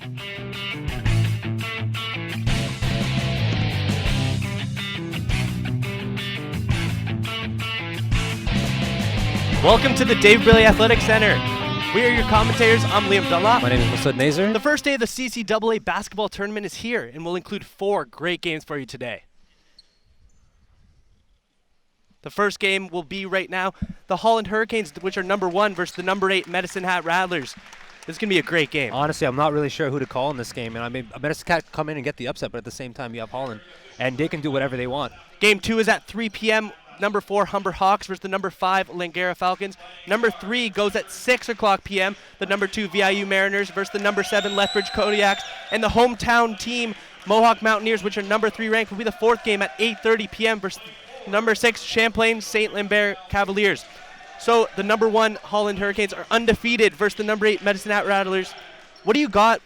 Welcome to the Dave Briley Athletic Center. We are your commentators. I'm Liam Dunlop. My name is Masood Nazar. The first day of the CCAA basketball tournament is here, and we'll include 4 great games for you today. The first game will be right now the Holland Hurricanes, which are number 1, versus the number 8 Medicine Hat Rattlers. This is going to be a great game. Honestly, I'm not really sure who to call in this game. And I mean, Medicine Hat come in and get the upset, but at the same time, you have Holland, and they can do whatever they want. Game 2 is at 3 p.m. Number 4 Humber Hawks versus the number 5 Langara Falcons. Number 3 goes at 6 o'clock p.m. The number 2 VIU Mariners versus the number 7 Lethbridge Kodiaks. And the hometown team, Mohawk Mountaineers, which are number 3 ranked, will be the 4th game at 8:30 p.m. versus number 6 Champlain St. Lambert Cavaliers. So the number 1 Holland Hurricanes are undefeated versus the number 8 Medicine Hat Rattlers. What do you got?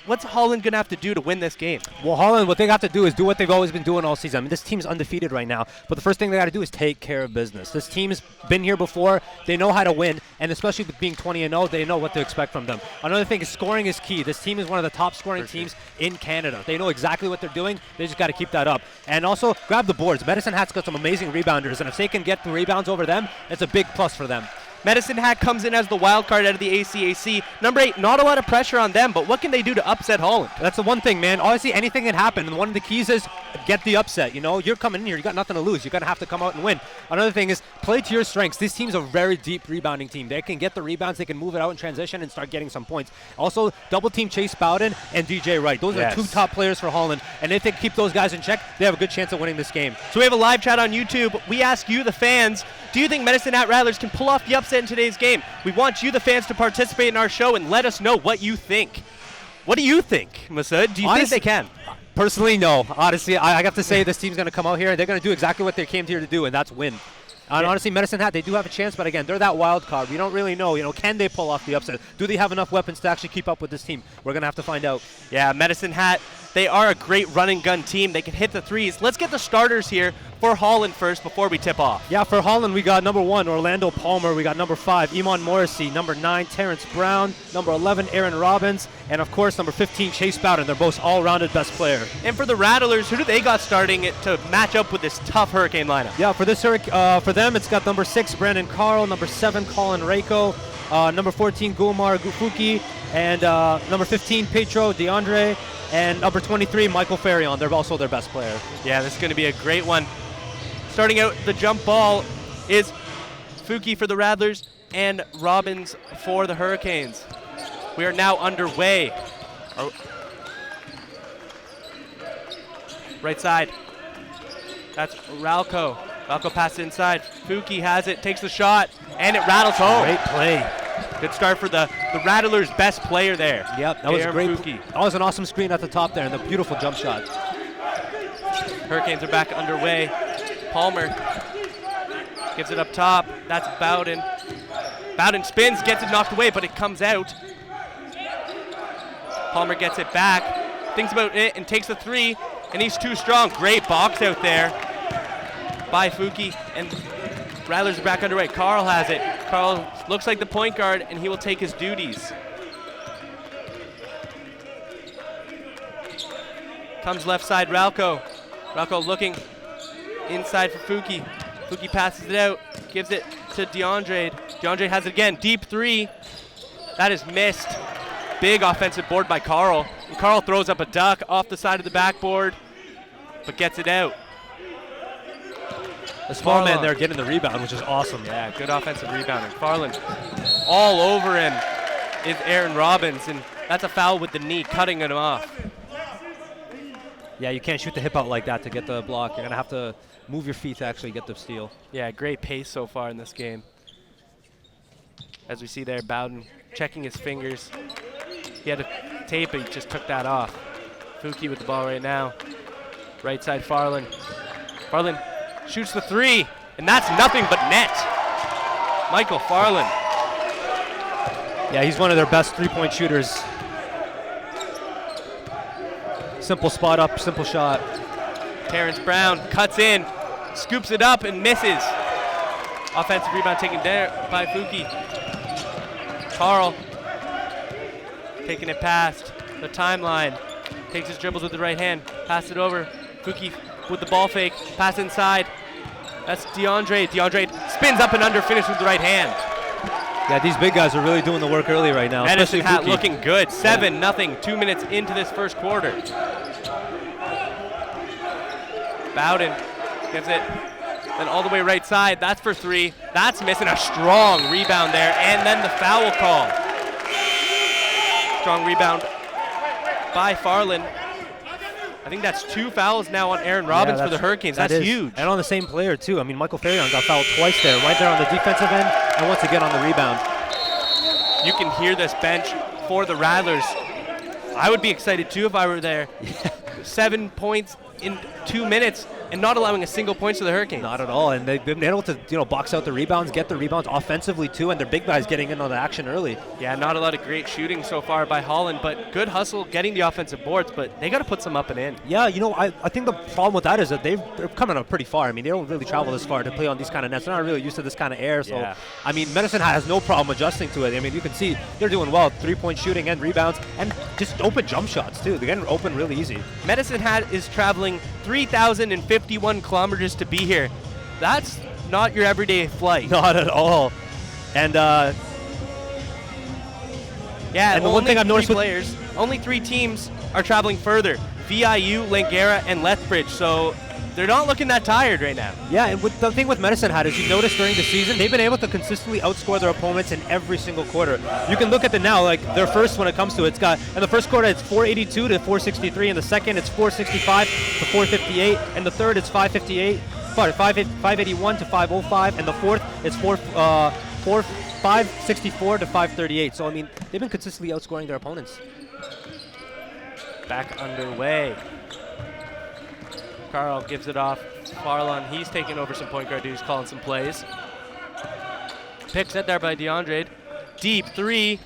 What's Holland going to have to do to win this game? Well, Holland, what they got to do is do what they've always been doing all season. I mean, this team's undefeated right now, but the first thing they got to do is take care of business. This team's been here before. They know how to win, and especially with being 20-0, they know what to expect from them. Another thing is scoring is key. This team is one of the top scoring teams in Canada. They know exactly what they're doing. They just got to keep that up. And also, grab the boards. Medicine Hat's got some amazing rebounders, and if they can get the rebounds over them, it's a big plus for them. Medicine Hat comes in as the wild card out of the ACAC. Number 8, not a lot of pressure on them, but what can they do to upset Holland? That's the one thing, man. Honestly, anything can happen, and one of the keys is get the upset. You know, you're coming in here, you got nothing to lose. You're going to have to come out and win. Another thing is play to your strengths. This team's a very deep rebounding team. They can get the rebounds, they can move it out in transition and start getting some points. Also, double team Chase Bowden and DJ Wright. Those are 2 top players for Holland, and if they keep those guys in check, they have a good chance of winning this game. So we have a live chat on YouTube. We ask you, the fans, do you think Medicine Hat Rattlers can pull off the upset in today's game? We want you, the fans, to participate in our show and let us know what you think. What do you think, Masood? Do you think they can? Personally, no. Honestly, I have to say this team's going to come out here and they're going to do exactly what they came here to do, and that's win. And honestly, Medicine Hat, they do have a chance, but again, they're that wild card. We don't really know, can they pull off the upset? Do they have enough weapons to actually keep up with this team? We're going to have to find out. Yeah, Medicine Hat, they are a great run and gun team. They can hit the threes. Let's get the starters here for Holland first before we tip off. Yeah, for Holland, we got number 1, Orlando Palmer. We got number 5, Iman Morrissey. Number 9, Terrence Brown. Number 11, Aaron Robbins. And, of course, number 15, Chase Bowden. They're both all-rounded best player. And for the Rattlers, who do they got starting to match up with this tough Hurricane lineup? Yeah, for them, it's got number 6, Brandon Carl. Number 7, Colin Reiko. Number 14, Gulmar Gufuki. And number 15, Pietro Andrade. And number 23, Michael Ferrion. They're also their best player. Yeah, this is going to be a great one. Starting out the jump ball is Fuki for the Rattlers and Robbins for the Hurricanes. We are now underway. Right side. That's Ralco. Ralco passes inside. Fuki has it, takes the shot, and it rattles home. Great play. Good start for the Rattlers' best player there. Yep, that was great. Fuki. That was an awesome screen at the top there, and the beautiful jump shot. Hurricanes are back underway. Palmer gives it up top. That's Bowden. Bowden spins, gets it knocked away, but it comes out. Palmer gets it back, thinks about it, and takes the 3, and he's too strong. Great box out there by Fuki, and Rattlers are back underway. Carl has it. Carl looks like the point guard, and he will take his duties. Comes left side, Ralco. Ralco looking inside for Fuki. Fuki passes it out, gives it to DeAndre. DeAndre has it again, deep 3. That is missed. Big offensive board by Carl. And Carl throws up a duck off the side of the backboard, but gets it out. The small man there getting the rebound, which is awesome. Yeah, good offensive rebounding. Farland all over him is Aaron Robbins, and that's a foul with the knee, cutting him off. Yeah, you can't shoot the hip out like that to get the block. You're going to have to move your feet to actually get the steal. Yeah, great pace so far in this game. As we see there, Bowden checking his fingers. He had a tape, but he just took that off. Fuki with the ball right now. Right side, Farland. Farland shoots the 3, and that's nothing but net. Michael Farland. Yeah, he's one of their best three-point shooters. Simple spot up, simple shot. Terrence Brown cuts in, scoops it up, and misses. Offensive rebound taken there by Fuki. Carl taking it past the timeline. Takes his dribbles with the right hand, pass it over. Fuki with the ball fake, pass inside. That's DeAndre. DeAndre spins up and under, finish with the right hand. Yeah, these big guys are really doing the work early right now. Medicine Hat Fuki. looking good. 7-0, 2 minutes into this first quarter. Bowden gives it then all the way right side. That's for 3. That's missing. A strong rebound there. And then the foul call. Strong rebound by Farland. I think that's 2 fouls now on Aaron Robbins for the Hurricanes. That's huge. And on the same player, too. I mean, Michael Ferrion got fouled twice there, right there on the defensive end, and once again on the rebound. You can hear this bench for the Rattlers. I would be excited, too, if I were there. 7 points in 2 minutes and not allowing a single point to the Hurricanes. Not at all, and they've been able to box out the rebounds, get the rebounds offensively too, and their big guys getting in on the action early. Yeah, not a lot of great shooting so far by Holland, but good hustle getting the offensive boards, but they got to put some up and in. Yeah, I think the problem with that is that they're coming up pretty far. I mean, they don't really travel this far to play on these kind of nets. They're not really used to this kind of air, so I mean, Medicine Hat has no problem adjusting to it. I mean, you can see they're doing well, 3-point shooting and rebounds, and just open jump shots too. They're getting open really easy. Medicine Hat is traveling 3,051 kilometers to be here. That's not your everyday flight. Not at all. And yeah, and the one thing I've noticed only 3 teams are traveling further. VIU, Langara, and Lethbridge. So they're not looking that tired right now. Yeah, and the thing with Medicine Hat is, you notice during the season, they've been able to consistently outscore their opponents in every single quarter. You can look at now, like their first when it comes to it. It's got, in the first quarter, it's 482 to 463. In the second, it's 465 to 458. And the third, it's 581 to 505. And the fourth, it's 564 to 538. So, I mean, they've been consistently outscoring their opponents. Back underway. Carl gives it off. Farland, he's taking over some point guard duties, calling some plays. Pick set there by DeAndre. Deep 3.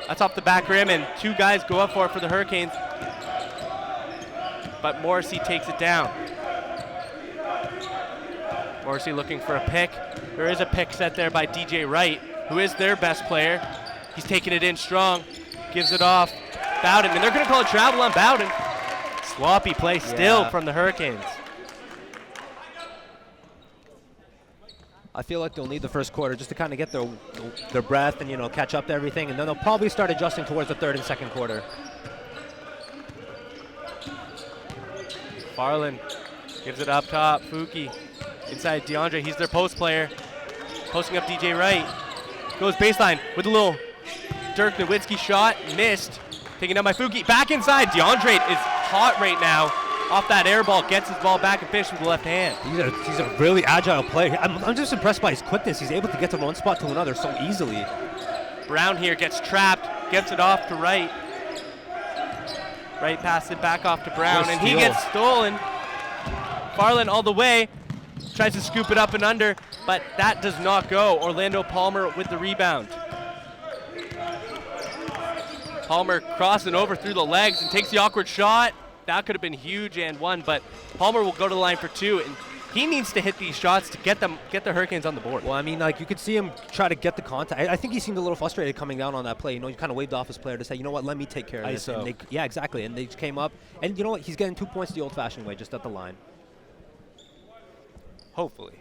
That's off the back rim, and 2 guys go up for it for the Hurricanes. But Morrissey takes it down. Morrissey looking for a pick. There is a pick set there by DJ Wright, who is their best player. He's taking it in strong. Gives it off. Bowden, and they're going to call a travel on Bowden. Sloppy play still from the Hurricanes. I feel like they'll need the first quarter just to kind of get their breath and, catch up to everything, and then they'll probably start adjusting towards the third and second quarter. Farland gives it up top. Fuki inside DeAndre. He's their post player. Posting up DJ Wright. Goes baseline with a little Dirk Nowitzki shot. Missed. Taken down by Fuki. Back inside. DeAndre is hot right now. Off that air ball, gets his ball back and finishes with the left hand. He's a really agile player. I'm just impressed by his quickness. He's able to get from one spot to another so easily. Brown here gets trapped, gets it off to Wright. Wright passes it back off to Brown, and he gets stolen. Farland all the way, tries to scoop it up and under, but that does not go. Orlando Palmer with the rebound. Palmer crossing over through the legs and takes the awkward shot. That could have been huge and one, but Palmer will go to the line for 2, and he needs to hit these shots to get the Hurricanes on the board. Well, I mean, you could see him try to get the contact. I think he seemed a little frustrated coming down on that play. He kind of waved off his player to say, let me take care of this. And yeah, exactly. And they just came up, and you know what? He's getting 2 points the old-fashioned way, just at the line. Hopefully.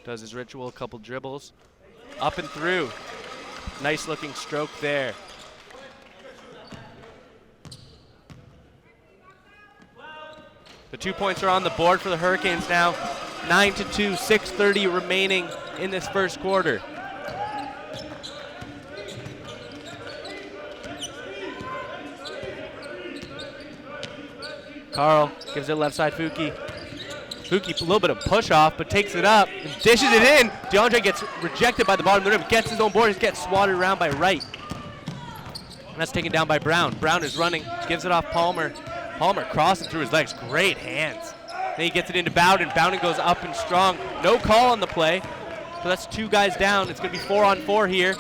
Does his ritual, a couple dribbles. Up and through. Nice looking stroke there. The 2 points are on the board for the Hurricanes now. 9-2, 6:30 remaining in this first quarter. Carl gives it left side Fuki. Fuki, a little bit of push off, but takes it up and dishes it in. DeAndre gets rejected by the bottom of the rim, gets his own board, gets swatted around by Wright. And that's taken down by Brown. Brown is running, gives it off Palmer. Palmer crossing through his legs, great hands. Then he gets it into Bowden. Bowden goes up and strong. No call on the play. So that's 2 guys down. It's going to be 4-on-4 here.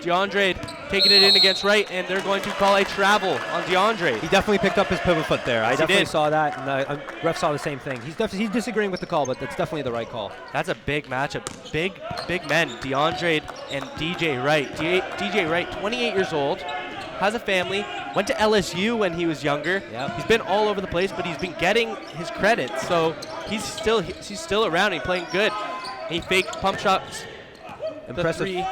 DeAndre taking it in against right, and they're going to call a travel on DeAndre. He definitely picked up his pivot foot there. I definitely did. saw that, and the ref saw the same thing. He's disagreeing with the call, but that's definitely the right call. That's a big matchup. Big men, DeAndre and DJ Wright. DJ Wright, 28 years old, has a family, went to LSU when he was younger. Yep. He's been all over the place, but he's been getting his credit, so he's still around. He's playing good. And he faked pump shots. Impressive. The 3,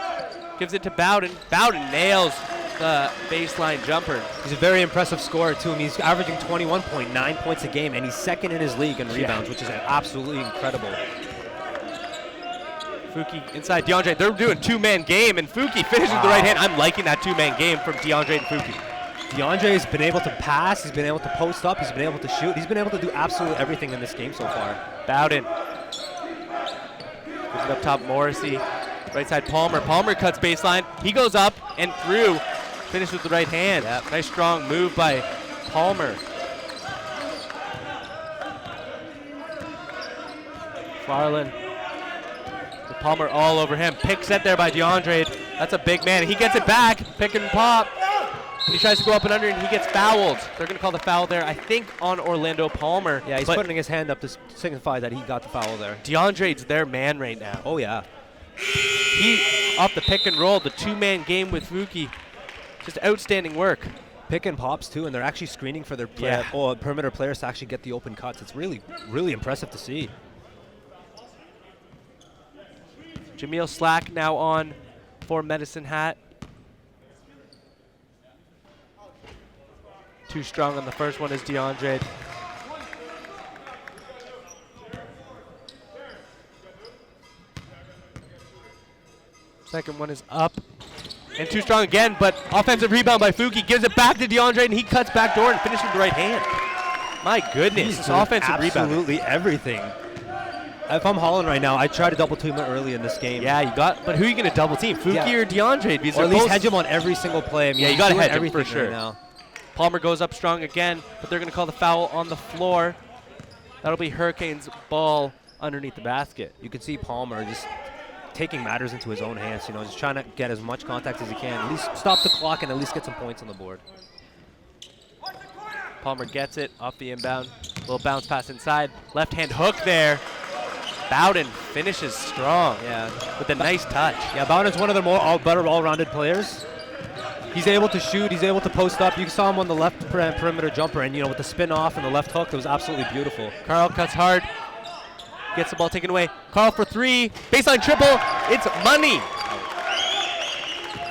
gives it to Bowden. Bowden nails the baseline jumper. He's a very impressive scorer, too. I mean, he's averaging 21.9 points a game, and he's second in his league in rebounds, which is absolutely incredible. Fuki inside DeAndre. They're doing two-man game, and Fuki finishes with the right hand. I'm liking that two-man game from DeAndre and Fuki. DeAndre has been able to pass. He's been able to post up. He's been able to shoot. He's been able to do absolutely everything in this game so far. Bowden. Gives it up top, Morrissey. Right side, Palmer. Palmer cuts baseline. He goes up and through. Finished with the right hand. Yep. Nice strong move by Palmer. Farland. With Palmer all over him. Pick set there by DeAndre. That's a big man. He gets it back. Pick and pop. And he tries to go up and under, and he gets fouled. They're going to call the foul there, I think, on Orlando Palmer. Yeah, he's putting his hand up to signify that he got the foul there. DeAndre's their man right now. Oh, yeah. He, off the pick and roll, the two-man game with Fuki. Just outstanding work. Pick and pops, too, and they're actually screening for their perimeter players to actually get the open cuts. It's really, really impressive to see. Jameel Slack now on for Medicine Hat. Too strong on the first one is DeAndre. Second one is up. And too strong again, but offensive rebound by Fuki. Gives it back to DeAndre, and he cuts back door and finishes with the right hand. My goodness, this offensive rebound. Absolutely everything. If I'm Holland right now, I try to double team it early in this game. Yeah, but who are you going to double team? Fuki or DeAndre? Or at least hedge him on every single play. I mean, yeah, you got to hedge him everything for sure. Right now. Palmer goes up strong again, but they're going to call the foul on the floor. That'll be Hurricanes ball underneath the basket. You can see Palmer just taking matters into his own hands, just trying to get as much contact as he can. At least stop the clock and at least get some points on the board. Palmer gets it off the inbound. Little bounce pass inside. Left hand hook there. Bowden finishes strong. Yeah, with a nice touch. Yeah, Bowden's one of the better all-rounded players. He's able to shoot. He's able to post up. You saw him on the left perimeter jumper, and with the spin off and the left hook, it was absolutely beautiful. Carl cuts hard. Gets the ball taken away. Carl for 3. Baseline triple. It's money.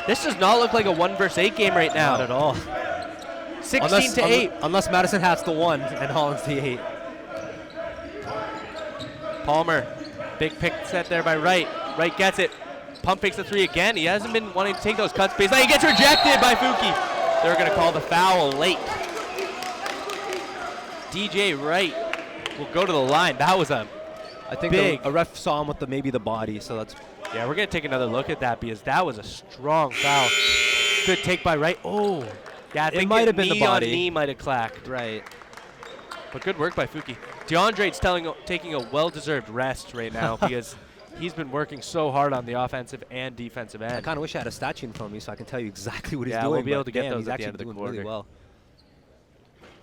This does not look like a 1 versus 8 game right now. Not at all. 16 to 8. Unless Madison Hat's the 1 and Holland's the 8. Palmer. Big pick set there by Wright. Wright gets it. Pump fakes the 3 again. He hasn't been wanting to take those cuts. Baseline. He gets rejected by Fuki. They're going to call the foul late. DJ Wright will go to the line. That was a a ref saw him with maybe the body, so that's... Yeah, we're going to take another look at that because that was a strong foul. Good take by Wright. Oh, yeah, I think it might have been the body. Knee might have clacked. Right. But good work by Fuki. DeAndre's taking a well-deserved rest right now because he's been working so hard on the offensive and defensive end. I kind of wish I had a statue in front of me so I can tell you exactly what he's yeah, doing. We'll be able to get those he's at the actually end of the doing quarter. really well.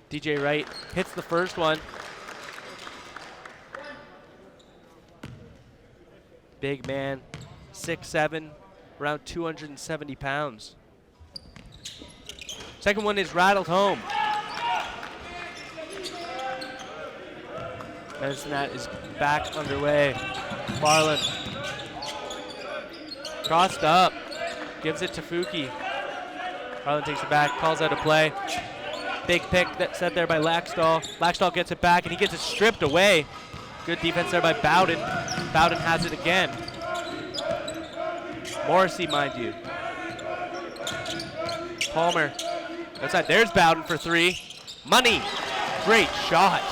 DJ Wright hits the first one. Big man, 6'7", around 270 pounds. Second one is rattled home. Medicine Hat is back underway. Farland. Crossed up. Gives it to Fuki. Farland takes it back, calls out a play. Big pick that set there by Laxdal. Laxdal gets it back, and he gets it stripped away. Good defense there by Bowden. Bowden has it again. Morrissey, mind you. Palmer. Outside, there's Bowden for 3. Money. Great shot.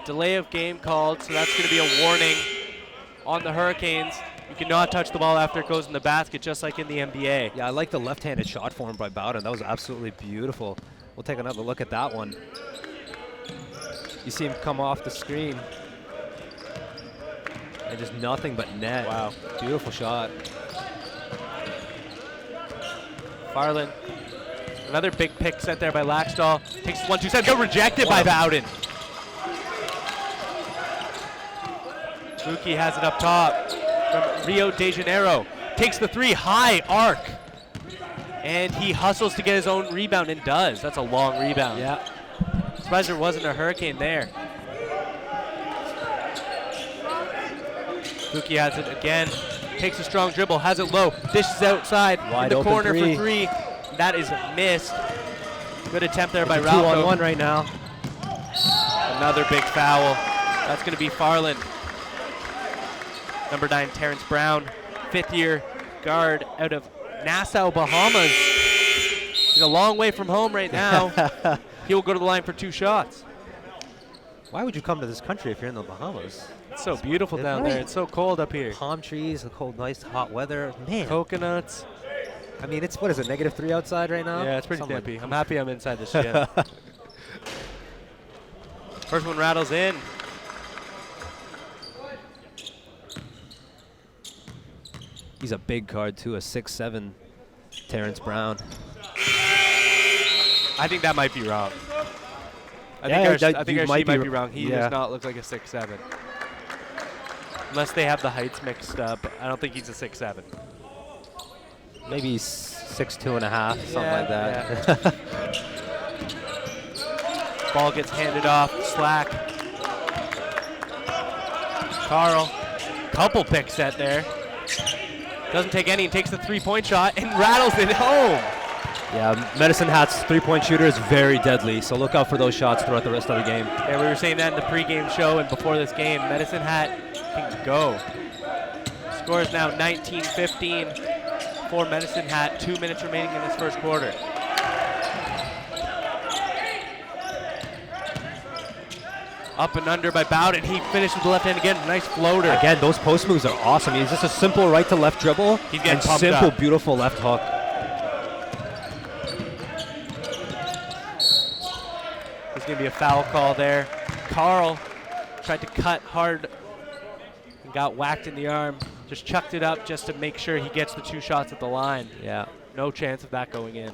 Delay of game called, so that's going to be a warning on the Hurricanes. You cannot touch the ball after it goes in the basket, just like in the NBA. Yeah, I like the left-handed shot form by Bowden. That was absolutely beautiful. We'll take another look at that one. You see him come off the screen. And just nothing but net. Wow. Beautiful shot. Farland. Another big pick set there by Laxdal. Takes 1-2 set. Go rejected by Bowden. Buki has it up top from Rio de Janeiro. Takes the 3, high arc. And he hustles to get his own rebound and does. That's a long rebound. Yeah. Surprised there wasn't a Hurricane there. Buki has it again. Takes a strong dribble, has it low, dishes outside Wide in the open corner three. for 3. That is missed. Good attempt there by It's a Ralph. 2-on-1 right now. Another big foul. That's going to be Farland. Number 9, Terrence Brown, 5th-year guard out of Nassau, Bahamas. He's a long way from home right now. He will go to the line for 2 shots. Why would you come to this country if you're in the Bahamas? It's so beautiful down Right. there. It's so cold up here. Palm trees, the cold, nice, hot weather. Man. Coconuts. I mean, it's, what is it, -3 outside right now? Yeah, it's pretty Something nippy. like- I'm happy I'm inside this gym. First one rattles in. He's a big card, too, a 6'7", Terrence Brown. I think that might be wrong. I Yeah, think our you sheet might might be be wrong. He yeah. does not look like a 6'7". Unless they have the heights mixed up. I don't think he's a 6'7". Maybe 6'2½", something like that. Yeah. Ball gets handed off, slack. Carl, couple picks set there. Doesn't take any and takes the 3-point shot and rattles it home. Yeah, Medicine Hat's 3-point shooter is very deadly, so look out for those shots throughout the rest of the game. Yeah, we were saying that in the pregame show and before this game. Medicine Hat can go. Score is now 19-15 for Medicine Hat. 2 minutes remaining in this first quarter. Up and under by Bowden. He finished with the left hand again. Nice floater. Again, those post moves are awesome. He's just a simple right to left dribble He's getting and pumped simple, up. beautiful left hook. There's going to be a foul call there. Carl tried to cut hard and got whacked in the arm. Just chucked it up just to make sure he gets the 2 shots at the line. Yeah. No chance of that going in.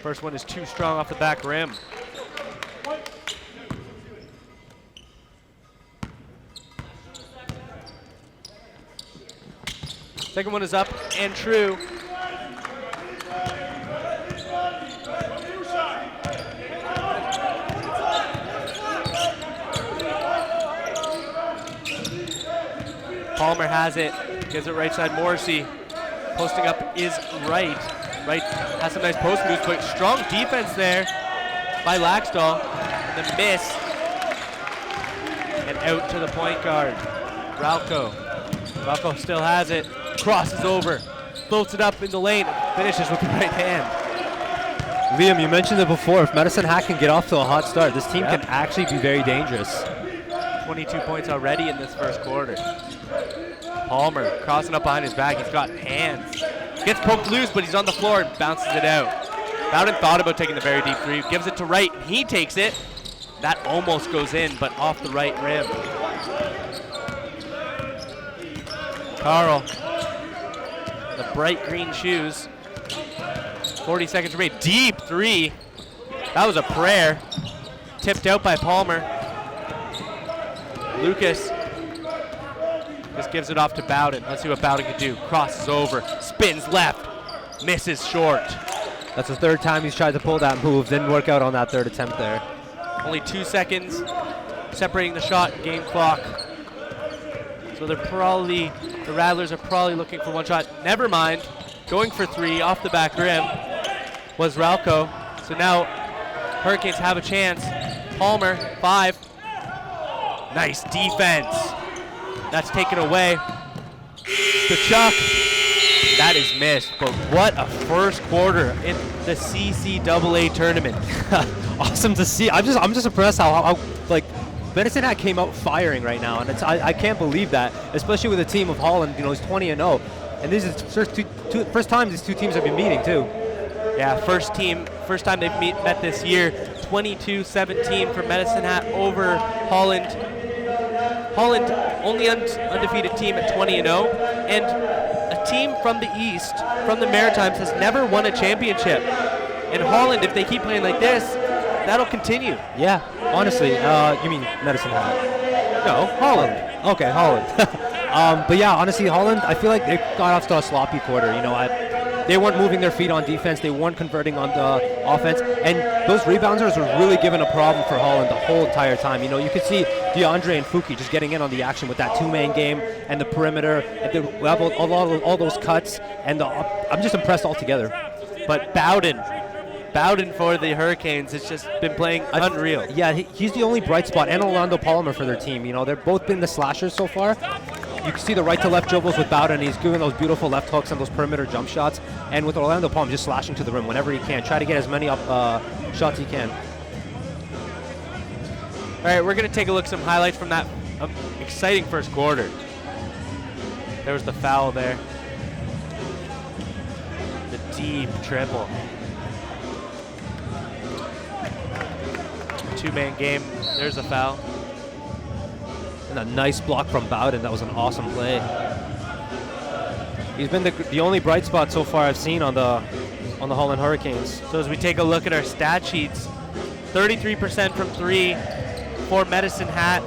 First one is too strong off the back rim. Second one is up and true. Palmer has it, gives it right side Morrissey. Posting up is right. Right has some nice post moves, but strong defense there by Laxdal. And the miss. And out to the point guard. Ralco still has it. Crosses over. Floats it up in the lane. Finishes with the right hand. Liam, you mentioned it before. If Medicine Hat can get off to a hot start, this team Yep. can actually be very dangerous. 22 points already in this first quarter. Palmer crossing up behind his back. He's got hands. Gets poked loose, but he's on the floor and bounces it out. Bowden thought about taking the very deep 3. Gives it to Wright. He takes it. That almost goes in, but off the right rim. Carl. The bright green shoes. 40 seconds remaining. Deep 3. That was a prayer. Tipped out by Palmer. Lucas just gives it off to Bowden. Let's see what Bowden can do. Crosses over, spins left, misses short. That's the 3rd time he's tried to pull that move. Didn't work out on that 3rd attempt there. Only 2 seconds separating the shot and game clock. So the Rattlers are probably looking for 1 shot. Never mind. Going for 3 off the back rim was Ralco. So now Hurricanes have a chance. Palmer, 5. Nice defense. That's taken away. The chuck. That is missed. But what a first quarter in the CCAA tournament. Awesome to see. I'm just impressed how like Medicine Hat came out firing right now, and I can't believe that, especially with a team of Holland. You know, he's 20-0, and these are first time these two teams have been meeting too. Yeah, first time they've met this year. 22-17 for Medicine Hat over Holland. Holland, only undefeated team at 20-0, and a team from the East, from the Maritimes, has never won a championship. And Holland, if they keep playing like this, that'll continue. Yeah, honestly, you mean Medicine Hat? No, Holland. Okay, Holland. But yeah, honestly, Holland, I feel like they got off to a sloppy quarter. You know, they weren't moving their feet on defense. They weren't converting on the offense. And those rebounders were really giving a problem for Holland the whole entire time. You know, you could see Andrade and Fuki just getting in on the action with that two-man game and the perimeter and the level, all those cuts. And I'm just impressed altogether. But Bowden for the Hurricanes has just been playing unreal. Yeah, he's the only bright spot, and Orlando Palmer for their team. You know, they've both been the slashers so far. You can see the right to left dribbles with Bowden. He's doing those beautiful left hooks and those perimeter jump shots. And with Orlando Palmer just slashing to the rim whenever he can. Try to get as many shots he can. All right, we're going to take a look at some highlights from that exciting first quarter. There was the foul there. The deep triple. Two-man game. There's a foul. And a nice block from Bowden. That was an awesome play. He's been the only bright spot so far I've seen on the Holland Hurricanes. So as we take a look at our stat sheets, 33% from three for Medicine Hat,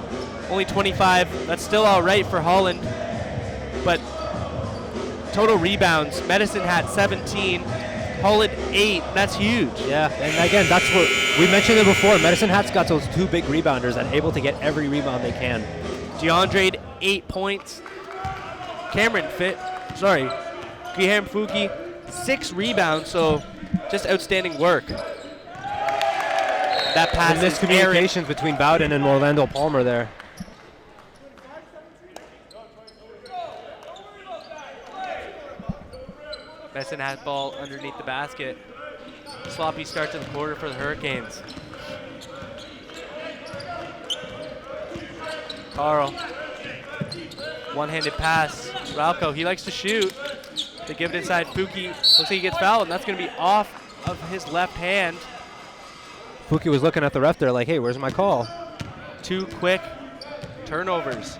only 25. That's still all right for Holland. But total rebounds, Medicine Hat 17, Holland 8. That's huge. Yeah, and again, that's what we mentioned it before. Medicine Hat's got those two big rebounders and able to get every rebound they can. Andrade, 8 points. Guilherme Fuki, 6 rebounds, so just outstanding work. That pass is miscommunications between Bowden and Orlando Palmer there. Medicine Hat ball underneath the basket. Sloppy start to the quarter for the Hurricanes. Carl, one-handed pass. Ralco, he likes to shoot. They give it inside Fuki. Looks like he gets fouled, and that's going to be off of his left hand. Fuki was looking at the ref there like, hey, where's my call? 2 quick turnovers.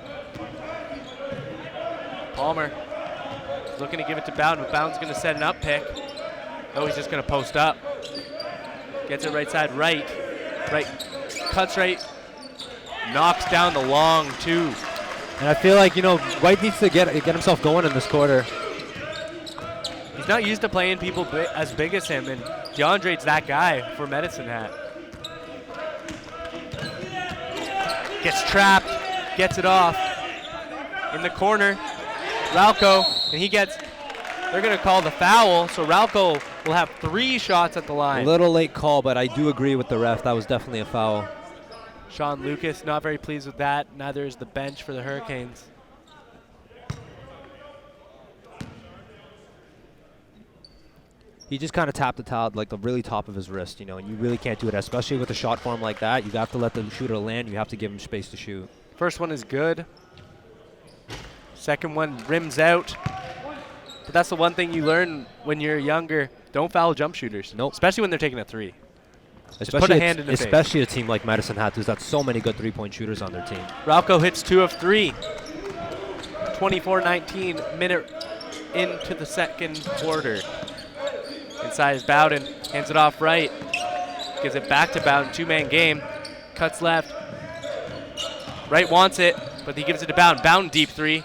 Palmer looking to give it to Bowden, but Bowden's going to set an up pick. Oh, he's just going to post up. Gets it right side, right. Cuts right. Knocks down the long 2. And I feel like, you know, White needs to get himself going in this quarter. He's not used to playing people as big as him, and Andrade's that guy for Medicine Hat. Gets trapped, gets it off. In the corner, Ralco, and they're going to call the foul, so Ralco will have 3 shots at the line. A little late call, but I do agree with the ref. That was definitely a foul. Sean Lucas not very pleased with that. Neither is the bench for the Hurricanes. He just kind of tapped the towel like the really top of his wrist, you know, and you really can't do it, especially with a shot form like that. You have to let the shooter land. You have to give him space to shoot. First one is good. Second one rims out. But that's the one thing you learn when you're younger. Don't foul jump shooters. Nope. Especially when they're taking a 3. Especially put a hand in the especially a team like Medicine Hat who's got so many good three-point shooters on their team. Ralco hits 2 of 3. 24-19, minute into the second quarter. Inside is Bowden, hands it off right. Gives it back to Bowden, 2-man game. Cuts left. Right wants it, but he gives it to Bowden. Bowden deep 3.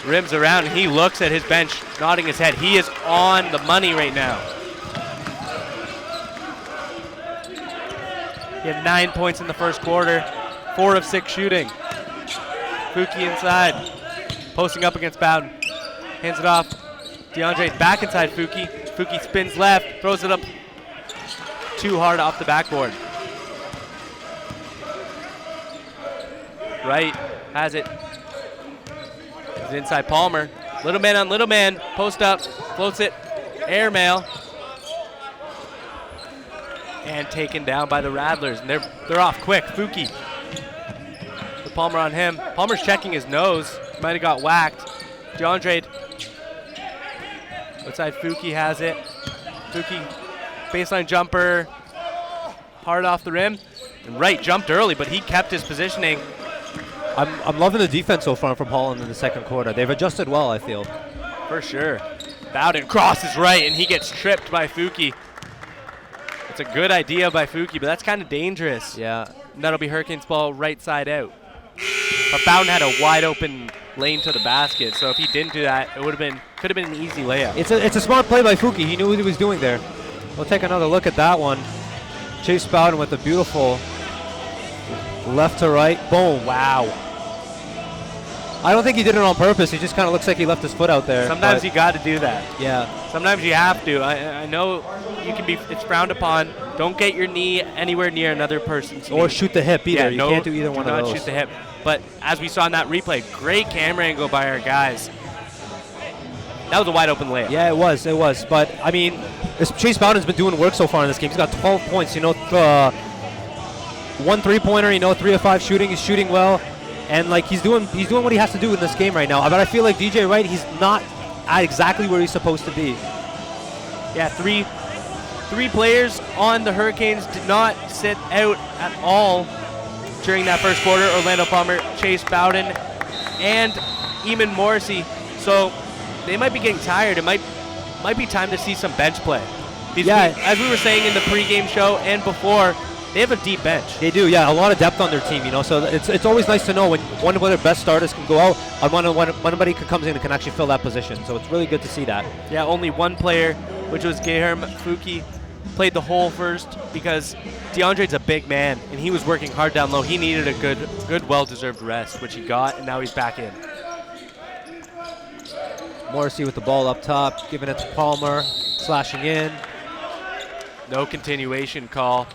Rims around, and he looks at his bench, nodding his head. He is on the money right now. He had 9 points in the first quarter, 4 of 6 shooting. Fuki inside, posting up against Bowden. Hands it off. Andrade back inside Fuki. Fuki spins left, throws it up too hard off the backboard. Right, has it. He's inside Palmer. Little man on little man, post up, floats it, airmail. And taken down by the Rattlers, and they're off quick. Fuki. The Palmer on him. Palmer's checking his nose. Might have got whacked. Andrade side. Fuki has it. Fuki, baseline jumper, hard off the rim. And Wright jumped early, but he kept his positioning. I'm loving the defense so far from Holland in the second quarter. They've adjusted well, I feel. For sure. Bowden crosses right, and he gets tripped by Fuki. It's a good idea by Fuki, but that's kind of dangerous. Yeah. And that'll be Hurricanes ball right side out. But Bowden had a wide open lane to the basket, so if he didn't do that, it could have been an easy layup. It's a smart play by Fuki. He knew what he was doing there. We'll take another look at that one. Chase Bowden with a beautiful left to right. Boom. Wow. I don't think he did it on purpose. He just kind of looks like he left his foot out there. Sometimes you got to do that. Yeah. Sometimes you have to. I know you can be. It's frowned upon. Don't get your knee anywhere near another person's knee. Or shoot the hip either. Yeah, you can't do either one of those. Do not shoot the hip. But as we saw in that replay, great camera angle by our guys. That was a wide open layup. Yeah, it was. But, I mean, Chase Bowden's been doing work so far in this game. He's got 12 points. 1 3-pointer, 3 of 5 shooting. He's shooting well. And, like, he's doing what he has to do in this game right now. But I feel like DJ Wright, he's not at exactly where he's supposed to be. Yeah, three players on the Hurricanes did not sit out at all during that first quarter. Orlando Palmer, Chase Bowden, and Eamon Morrissey. So they might be getting tired. It might be time to see some bench play. As we were saying in the pregame show and before, they have a deep bench. They do, yeah, a lot of depth on their team, So it's always nice to know when one of their best starters can go out and when somebody comes in and can actually fill that position. So it's really good to see that. Yeah, only one player, which was Geharm Fuki, played the whole first because DeAndre's a big man and he was working hard down low. He needed a good, well-deserved rest, which he got, and now he's back in. Morrissey with the ball up top, giving it to Palmer, slashing in. No continuation call.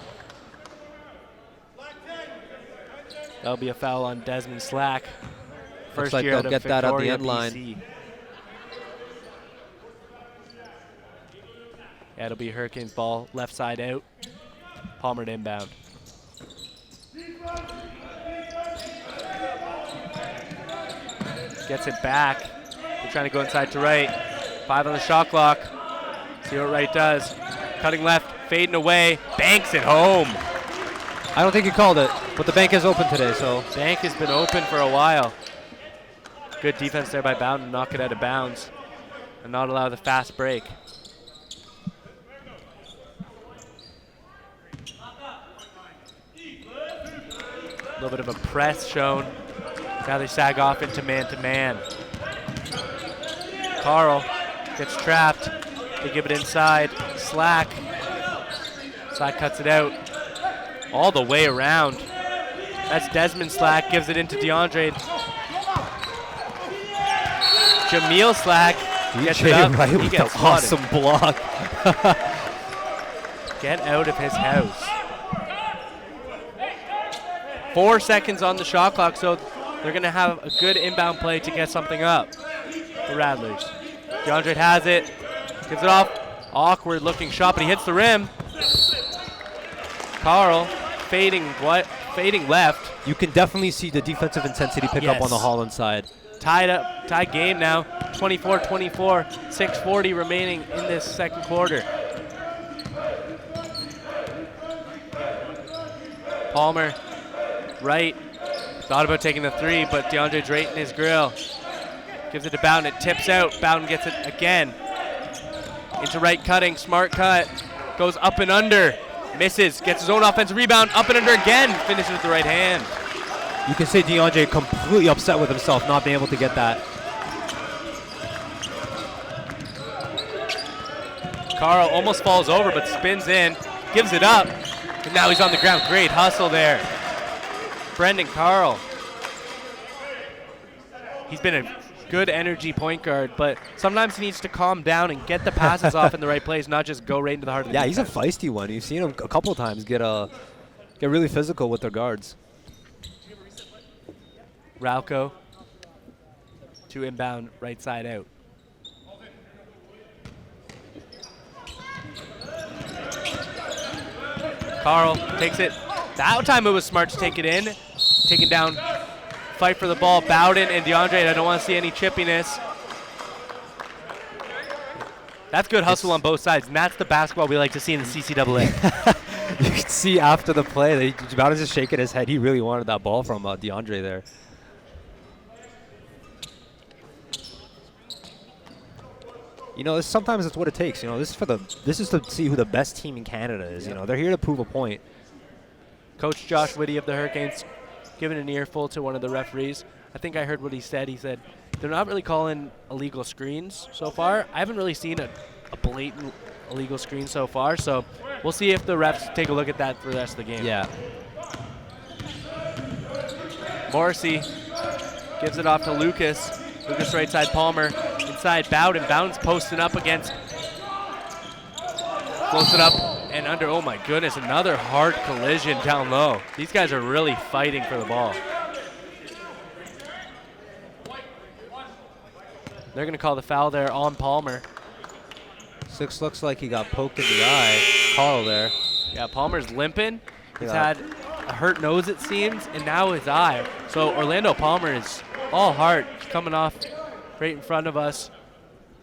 That'll be a foul on Desmond Slack. First like year they'll out of get that at the Victoria, end line. BC. Yeah, it'll be Hurricanes ball left side out. Palmer to inbound. Gets it back. They're trying to go inside to right. 5 on the shot clock. See what Wright does. Cutting left, fading away. Banks it home. I don't think he called it, but the bank is open today, so. Bank has been open for a while. Good defense there by Bowden to knock it out of bounds and not allow the fast break. A little bit of a press shown. Now they sag off into man-to-man. Carl gets trapped. They give it inside. Slack. Slack cuts it out all the way around. That's Desmond Slack. Gives it into DeAndre. Jameel Slack gets it up. Right he with gets an awesome block. Get out of his house. 4 seconds on the shot clock, so they're going to have a good inbound play to get something up. The Rattlers. DeAndre has it. Gives it off. Awkward looking shot, but he hits the rim. Carl fading left. You can definitely see the defensive intensity pick up on the Holland side. Tied game now. 24-24. 6:40 remaining in this second quarter. Palmer, right. Thought about taking the 3, but DeAndre's right in his grill. Gives it to Bowden. It tips out. Bowden gets it again. Into right cutting. Smart cut. Goes up and under. Misses. Gets his own offensive rebound. Up and under again. Finishes with the right hand. You can say DeAndre completely upset with himself not being able to get that. Carl almost falls over but spins in. Gives it up. And now he's on the ground. Great hustle there. Brendan Carl. He's been a good energy point guard, but sometimes he needs to calm down and get the passes off in the right place, not just go right into the heart of the defense. He's a feisty one. You've seen him a couple times get really physical with their guards. Rauco to inbound right side out. Carl takes it. That time it was smart to take it in. Taken down, fight for the ball. Bowden and DeAndre, I don't want to see any chippiness. That's good hustle on both sides, and that's the basketball we like to see in the CCAA. You can see after the play, Jabata is just shaking his head. He really wanted that ball from DeAndre there. You know, sometimes it's what it takes. You know, this is to see who the best team in Canada is. You know, they're here to prove a point. Coach Josh Whitty of the Hurricanes giving an earful to one of the referees. I think I heard what he said. He said they're not really calling illegal screens so far. I haven't really seen a blatant illegal screen so far, so we'll see if the refs take a look at that for the rest of the game. Yeah. Morrissey gives it off to Lucas. Lucas right side, Palmer inside Bowden. Bowden's posting up against. Close it up and under. Oh my goodness, another hard collision down low. These guys are really fighting for the ball. They're going to call the foul there on Palmer. Six looks like he got poked in the eye. Carl there. Yeah, Palmer's limping. He's had a hurt nose, it seems, and now his eye. So Orlando Palmer is all heart. He's coming off right in front of us.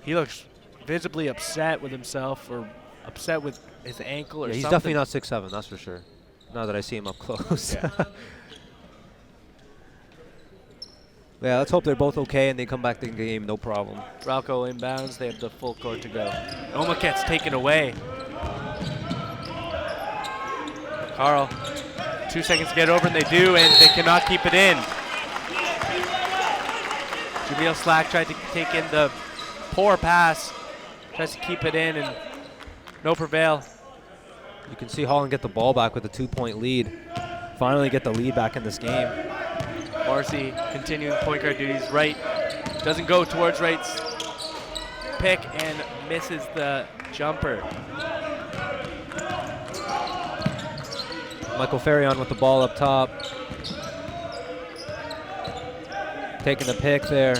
He looks visibly upset with himself or upset with his ankle or he's something. Definitely not 6'7", that's for sure. Now that I see him up close. Yeah. Yeah, let's hope they're both okay and they come back to the game, no problem. Ralco inbounds. They have the full court to go. Omaket's taken away. Carl, 2 seconds to get over, and they do, and they cannot keep it in. Jameel Slack tried to take in the poor pass. Tries to keep it in, and no prevail. You can see Holland get the ball back with a 2-point lead. Finally get the lead back in this game. Morrissey continuing point guard duties. Right doesn't go towards Wright's pick and misses the jumper. Michael Ferrion with the ball up top. Taking the pick there.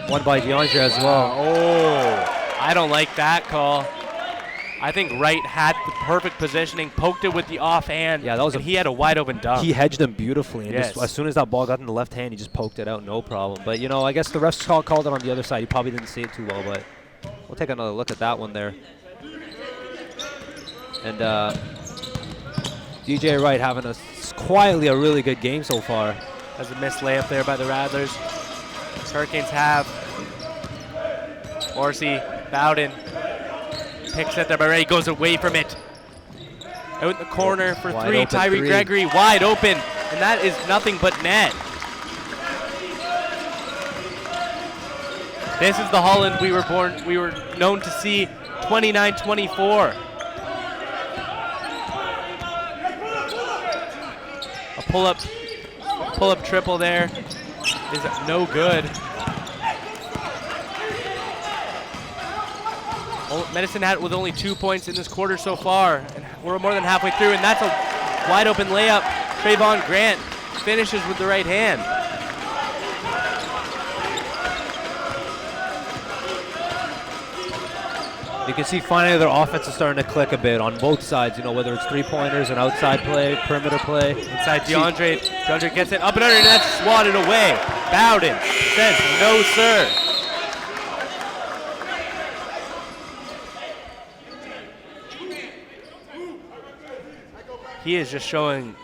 One by DeAndre as well. Oh, I don't like that call. I think Wright had the perfect positioning, poked it with the offhand. Yeah, that was he had a wide open dunk. He hedged him beautifully. And Yes. just, as soon as that ball got in the left hand, he just poked it out, no problem. But, you know, I guess the refs called it on the other side. He probably didn't see it too well, but we'll take another look at that one there. And DJ Wright having quietly a really good game so far. Has a missed layup there by the Rattlers. Hurricanes have. Morrissey, Bowden. Picks it there by Ray, goes away from it. Out in the corner for Wide three, open Tyree three. Gregory, wide open. And that is nothing but net. This is the Holland we were known to see, 29-24. A pull-up triple there is no good. Medicine Hat with only 2 points in this quarter so far. And we're more than halfway through, and that's a wide open layup. Trayvon Grant finishes with the right hand. You can see finally their offense is starting to click a bit on both sides, you know, whether it's three-pointers and outside play, perimeter play. Inside DeAndre. DeAndre gets it up and under, and that's swatted away. Bowden says no, sir. He is just showing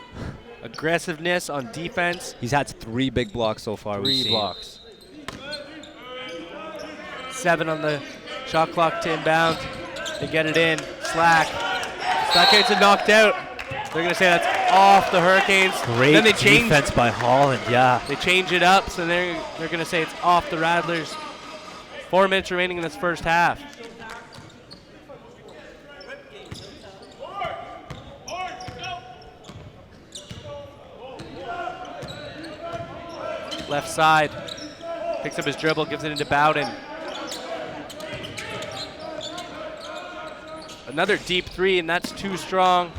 aggressiveness on defense. He's had 3 big blocks so far. 3 blocks. 7 on the shot clock to inbound. They get it in. Slack gets it knocked out. They're going to say that's off the Hurricanes. Great then they change, defense by Holland, yeah. They change it up, so they're going to say it's off the Rattlers. 4 minutes remaining in this first half. Left side, picks up his dribble, gives it into Bowden. Another deep 3, and that's too strong.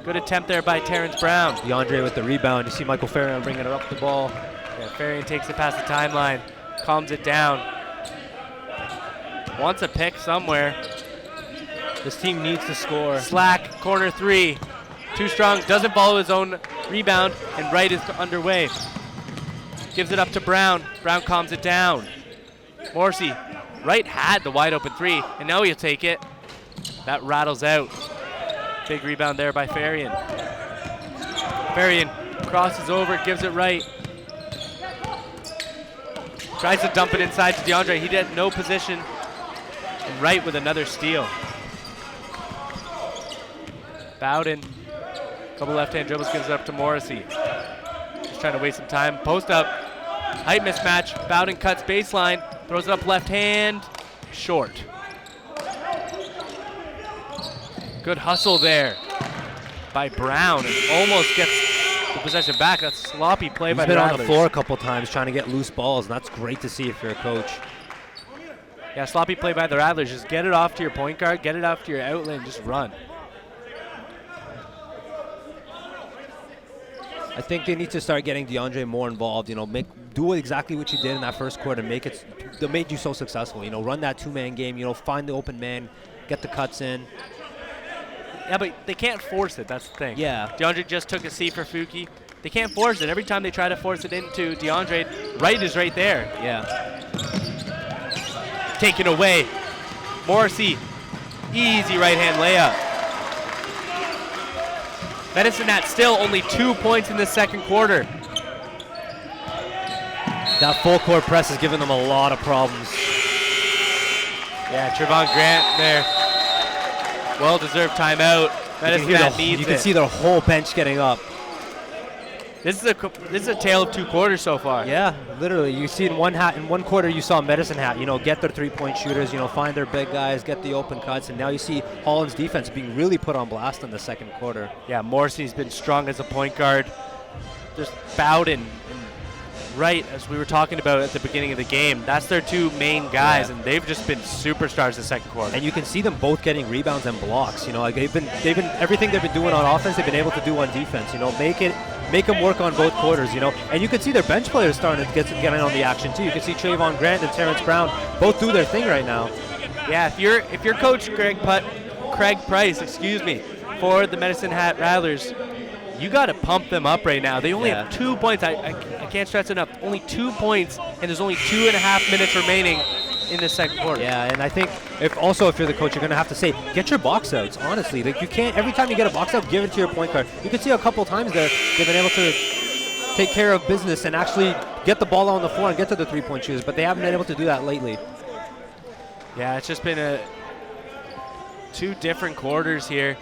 Good attempt there by Terrence Brown. DeAndre with the rebound. You see Michael Ferrion bringing it up the ball. Yeah, Ferrion takes it past the timeline, calms it down. Wants a pick somewhere. This team needs to score. Slack, corner 3. Too strong, doesn't follow his own rebound, and Wright is underway. Gives it up to Brown. Brown calms it down. Morrissey Wright had the wide open three, and now he'll take it. That rattles out. Big rebound there by Farian. Farian crosses over, gives it Wright. Tries to dump it inside to DeAndre. He did no position. And Wright with another steal. Bowden, couple left-hand dribbles, gives it up to Morrissey. Just trying to waste some time. Post up, height mismatch. Bowden cuts baseline, throws it up left hand, short. Good hustle there by Brown, and almost gets the possession back. That's sloppy play by the Rattlers. He's been on the floor a couple times trying to get loose balls, and that's great to see if you're a coach. Yeah, sloppy play by the Rattlers. Just get it off to your point guard, get it off to your outlet, and just run. I think they need to start getting DeAndre more involved. You know, do exactly what you did in that first quarter. That made you so successful. You know, run that two-man game. You know, find the open man, get the cuts in. Yeah, but they can't force it. That's the thing. Yeah. DeAndre just took a seat for Fuki. They can't force it. Every time they try to force it into DeAndre, Wright is right there. Yeah. Taken away. Morrissey, easy right-hand layup. Medicine Hat still only 2 points in the second quarter. That full court press is giving them a lot of problems. Yeah, Trevon Grant there. Well-deserved timeout. Medicine Hat needs it. You can see their whole bench getting up. This is a tale of 2 quarters so far. Yeah, literally. You see in one quarter you saw Medicine Hat, you know, get their three-point shooters, you know, find their big guys, get the open cuts, and now you see Holland's defense being really put on blast in the second quarter. Yeah, Morrissey's been strong as a point guard. Just Bowden and Wright, as we were talking about at the beginning of the game, that's their 2 main guys, and they've just been superstars the second quarter. And you can see them both getting rebounds and blocks. You know, like they've been everything they've been doing on offense, they've been able to do on defense. You know, make them work on both quarters, you know. And you can see their bench players starting to get in on the action too. You can see Trayvon Grant and Terrence Brown both do their thing right now. Yeah, if you're Coach Craig Price, for the Medicine Hat Rattlers, you got to pump them up right now. They only have 2 points. I can't stress enough. Only 2 points, and there's only 2.5 minutes remaining in the second quarter. Yeah, and I think if you're the coach, you're going to have to say, get your box outs, honestly. Like, you can't, every time you get a box out, give it to your point guard. You can see a couple times there, they've been able to take care of business and actually get the ball on the floor and get to the three-point shooters, but they haven't been able to do that lately. Yeah, it's just been 2 different quarters here.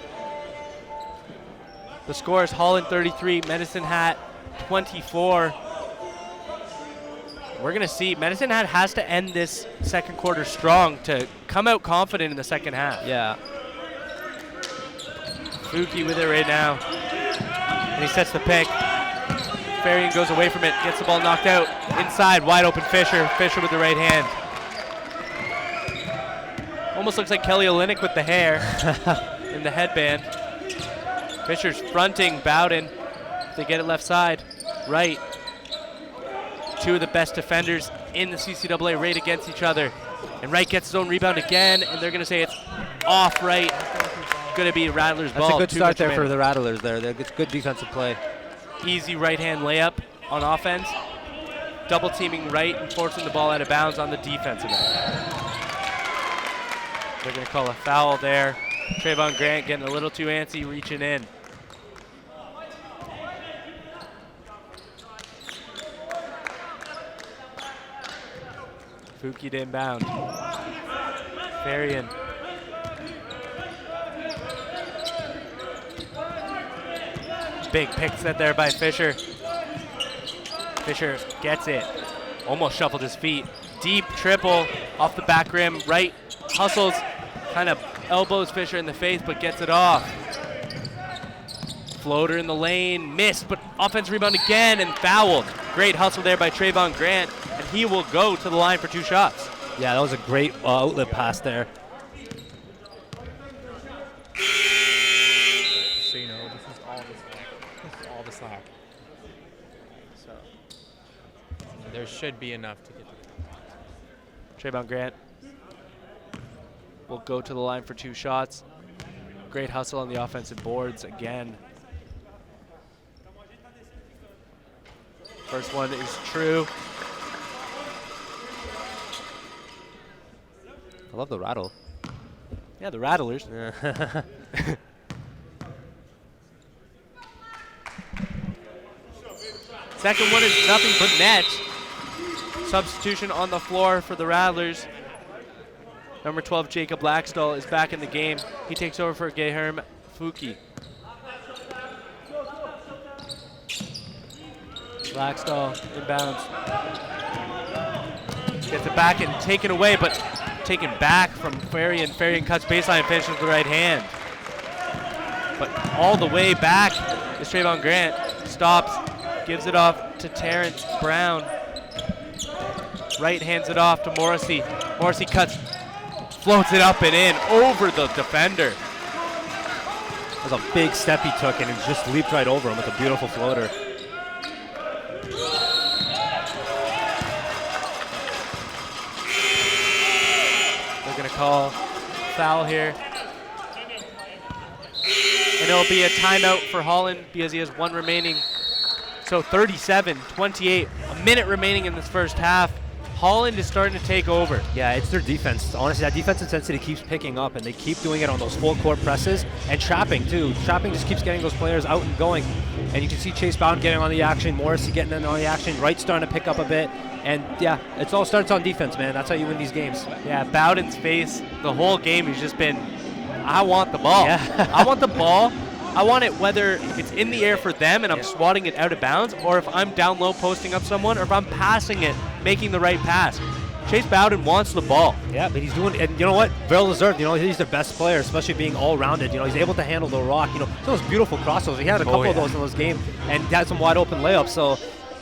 The score is Holland 33, Medicine Hat 24. We're going to see. Medicine Hat has to end this second quarter strong to come out confident in the second half. Yeah. Fuki with it right now. And he sets the pick. Farian goes away from it, gets the ball knocked out. Inside, wide open Fisher. Fisher with the right hand. Almost looks like Kelly Olynyk with the hair in the headband. Fisher's fronting Bowden. They get it left side. Right. 2 of the best defenders in the CCAA right against each other. And Wright gets his own rebound again, and they're going to say it's off Wright. Going to be Rattlers' ball. That's a good start there for the Rattlers there. It's good defensive play. Easy right-hand layup on offense. Double teaming Wright and forcing the ball out of bounds on the defensive end. They're going to call a foul there. Trayvon Grant getting a little too antsy, reaching in. Fuki to inbound. Farian. Big pick set there by Fisher. Fisher gets it. Almost shuffled his feet. Deep triple off the back rim. Right hustles, kind of elbows Fisher in the face, but gets it off. Floater in the lane, missed, but offense rebound again and fouled. Great hustle there by Trayvon Grant, and he will go to the line for 2 shots. Yeah, that was a great outlet pass there. So you know, this is all the slack. So there should be enough to get to Trayvon Grant will go to the line for 2 shots. Great hustle on the offensive boards again. First one is true. I love the rattle. Yeah, the Rattlers. Second one is nothing but net. Substitution on the floor for the Rattlers. Number 12, Jacob Laxdal, is back in the game. He takes over for Geherm Fuki. Laxdal inbounds. Gets it back and taken away, but taken back from Farian. Farian cuts baseline, finishes with the right hand. But all the way back is Trayvon Grant. Stops, gives it off to Terrence Brown. Right hands it off to Morrissey. Morrissey cuts, floats it up and in over the defender. That was a big step he took, and he just leaped right over him with a beautiful floater. They're going to call foul here. And it'll be a timeout for Holland because he has one remaining. So 37-28, a minute remaining in this first half. Holland is starting to take over. Yeah, it's their defense. Honestly, that defense intensity keeps picking up, and they keep doing it on those full court presses and trapping too. Trapping just keeps getting those players out and going. And you can see Chase Bowden getting on the action, Morrissey getting in on the action, Wright starting to pick up a bit. And yeah, it all starts on defense, man. That's how you win these games. Yeah, Bowden's face the whole game has just been, I want the ball. Yeah. I want the ball. I want it whether it's in the air for them and I'm swatting it out of bounds, or if I'm down low posting up someone, or if I'm passing it, making the right pass. Chase Bowden wants the ball. Yeah, but he's doing, and you know what? Well deserved. You know, he's their best player, especially being all-rounded. You know, he's able to handle the rock. You know, those beautiful crossovers. He had a couple of those in this game, and he had some wide open layups. So,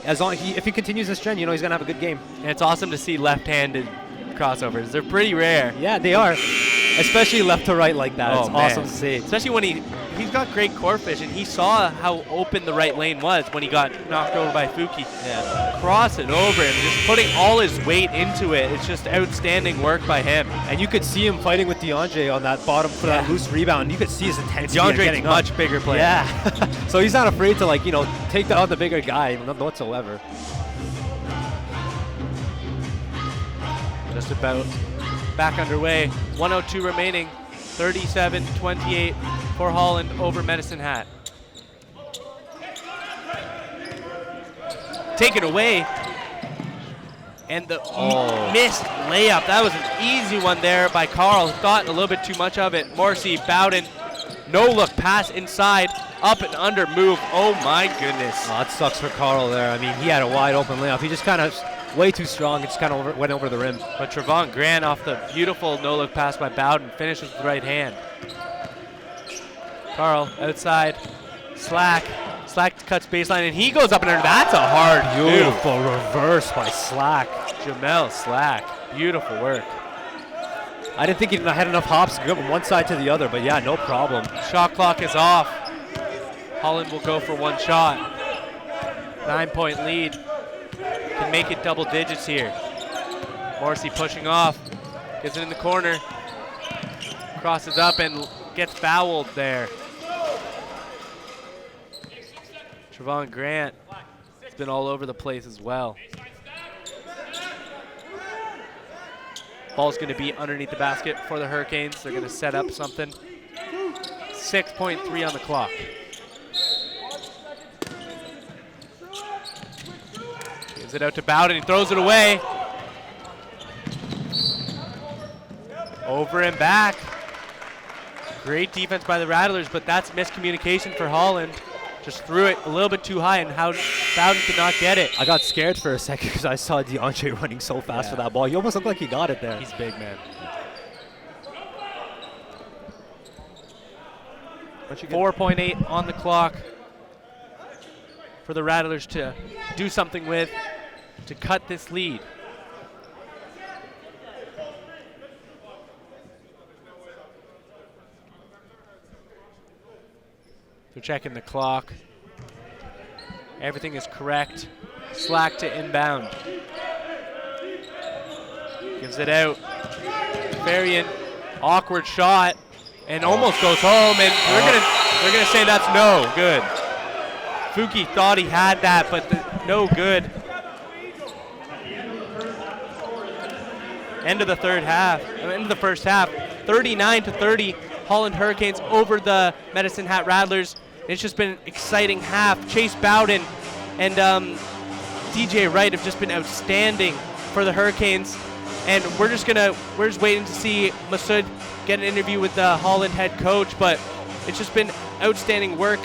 as long if he continues this trend, you know, he's gonna have a good game. And it's awesome to see left-handed crossovers. They're pretty rare. Yeah, they are, especially left to right like that. Oh, it's man. awesome to see. Especially when he's got great court vision. He saw how open the right lane was when he got knocked over by Fuki. Yeah. Crossing over him, just putting all his weight into it. It's just outstanding work by him. And you could see him fighting with DeAndre on that bottom for that loose rebound. You could see his intensity. DeAndre's a much bigger player. Yeah. So he's not afraid to, like, you know, take that on the bigger guy whatsoever. Just about back underway. 1:02 remaining. 37-28 for Holland over Medicine Hat. Taken away. And the missed layup. That was an easy one there by Carl. Thought a little bit too much of it. Morrissey, Bowden, no look pass inside, up and under move. Oh my goodness. Oh, that sucks for Carl there. I mean, he had a wide open layup. He just kind of way too strong. It just kind of went over the rim. But Trevon Grant off the beautiful no-look pass by Bowden finishes with the right hand. Carl outside, Slack cuts baseline and he goes up and under. That's a hard Beautiful reverse by Slack. Jamel Slack, beautiful work. I didn't think he had enough hops to go from one side to the other, but yeah, no problem. Shot clock is off. Holland will go for one shot. 9-point lead. Can make it double digits here. Morrissey pushing off, gets it in the corner, crosses up and gets fouled there. Trevon Grant has been all over the place as well. Ball's going to be underneath the basket for the Hurricanes. They're going to set up something. 6.3 on the clock. Gives it out to Bowden. He throws it away. Over and back. Great defense by the Rattlers, but that's miscommunication for Holland. Just threw it a little bit too high, and how Bowden could not get it. I got scared for a second because I saw DeAndre running so fast for that ball. He almost looked like he got it there. He's big, man. 4.8 on the clock for the Rattlers to do something with to cut this lead. They're checking the clock. Everything is correct. Slack to inbound. Gives it out. Varian, awkward shot, and almost goes home. And they're gonna say that's no good. Fuki thought he had that, but no good. end of the first half. 39-30, Holland Hurricanes over the Medicine Hat Rattlers. It's just been an exciting half. Chase Bowden and DJ Wright have just been outstanding for the Hurricanes. And we're just waiting to see Masood get an interview with the Holland head coach, but it's just been outstanding work.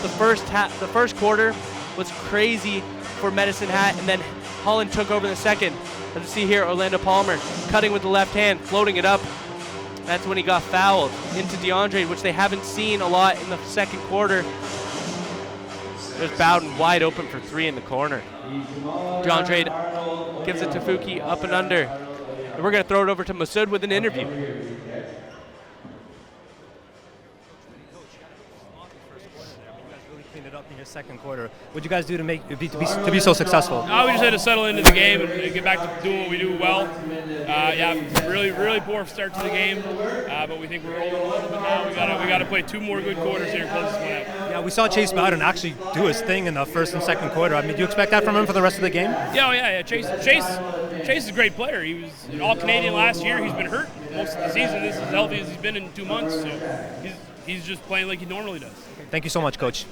The first quarter was crazy for Medicine Hat, and then Holland took over the second. As you see here, Orlando Palmer cutting with the left hand, floating it up. That's when he got fouled into DeAndre, which they haven't seen a lot in the second quarter. There's Bowden wide open for three in the corner. DeAndre gives it to Fuki, up and under. And we're going to throw it over to Masood with an interview. Cleaned it up in your second quarter. What did you guys do to be so successful? We just had to settle into the game and get back to doing what we do well. Really poor start to the game, but we think we're rolling a little bit now. We got to play 2 more good quarters here, close this one out. Yeah, we saw Chase Bowden actually do his thing in the first and second quarter. I mean, do you expect that from him for the rest of the game? Yeah. Chase is a great player. He was an All-Canadian last year. He's been hurt most of the season. This is as healthy as he's been in 2 months, so he's just playing like he normally does. Thank you so much, Coach.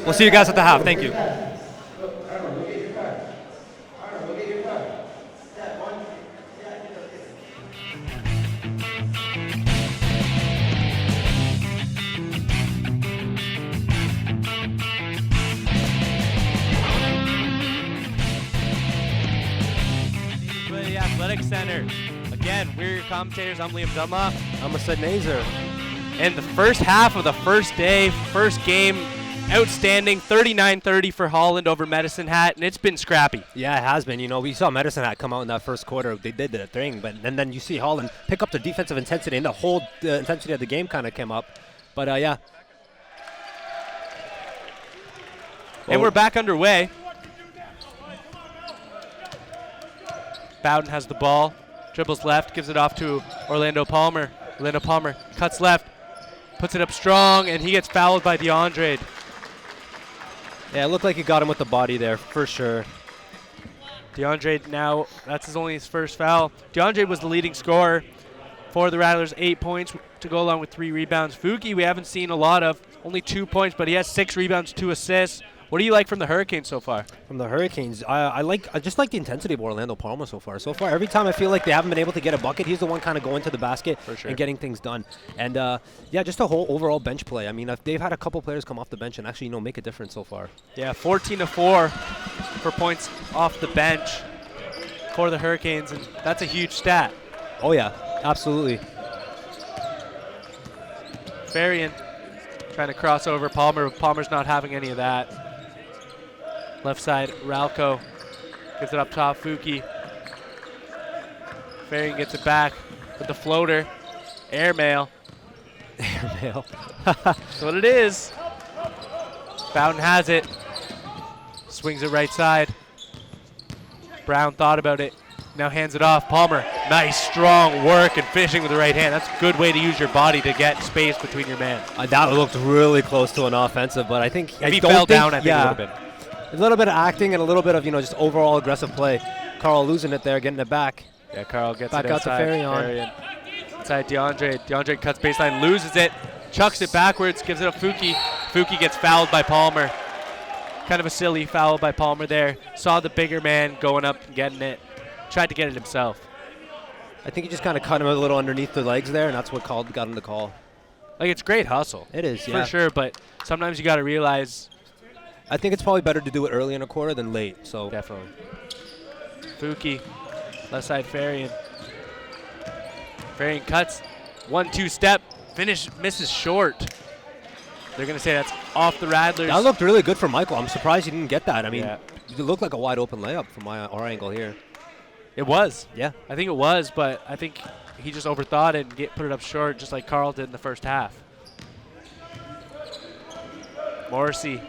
We'll see you guys at the half. Thank you. The Athletic Center. Again, we're your commentators. I'm Liam Dunlop. I'm Masood Nazer. And the first half of the first day, first game, outstanding. 39-30 for Holland over Medicine Hat, and it's been scrappy. Yeah, it has been. You know, we saw Medicine Hat come out in that first quarter. They did their thing, but and then you see Holland pick up the defensive intensity, and the whole intensity of the game kind of came up. But, yeah. And we're back underway. Bowden has the ball, dribbles left, gives it off to Orlando Palmer. Orlando Palmer cuts left, puts it up strong, and he gets fouled by DeAndre. Yeah, it looked like he got him with the body there, for sure. DeAndre now, that's only his first foul. DeAndre was the leading scorer for the Rattlers, 8 points to go along with 3 rebounds. Fuki, we haven't seen a lot of, only 2 points, but he has 6 rebounds, 2 assists. What do you like from the Hurricanes so far? From the Hurricanes, I just like the intensity of Orlando Palmer so far. So far, every time I feel like they haven't been able to get a bucket, he's the one kind of going to the basket and getting things done. And just a whole overall bench play. I mean, they've had a couple players come off the bench and actually, make a difference so far. Yeah, 14-4 for points off the bench for the Hurricanes, and that's a huge stat. Oh yeah, absolutely. Farian trying to cross over Palmer. Palmer's not having any of that. Left side, Ralco gives it up top, Fuki. Farian gets it back with the floater. Airmail. Airmail. That's what it is. Bowden has it. Swings it right side. Brown thought about it. Now hands it off. Palmer, nice strong work and finishing with the right hand. That's a good way to use your body to get space between your man. That looked really close to an offensive, but I think if he fell down, I think it would have been. A little bit of acting and a little bit of, just overall aggressive play. Carl losing it there, getting it back. Yeah, Carl gets back it out to Farian. Inside DeAndre. DeAndre cuts baseline, loses it, chucks it backwards, gives it up Fuki. Fuki gets fouled by Palmer. Kind of a silly foul by Palmer there. Saw the bigger man going up and getting it. Tried to get it himself. I think he just kind of cut him a little underneath the legs there, and that's what got him the call. Like, it's great hustle. It is, yeah. For sure, but sometimes you got to realize. I think it's probably better to do it early in a quarter than late. So definitely. Fuki, left side Farian. Farian cuts, 1-2 step, misses short. They're going to say that's off the Rattlers. That looked really good for Michael. I'm surprised he didn't get that. I mean, it looked like a wide open layup from our angle here. It was. Yeah. I think it was, but I think he just overthought it and put it up short just like Carl did in the first half. Morrissey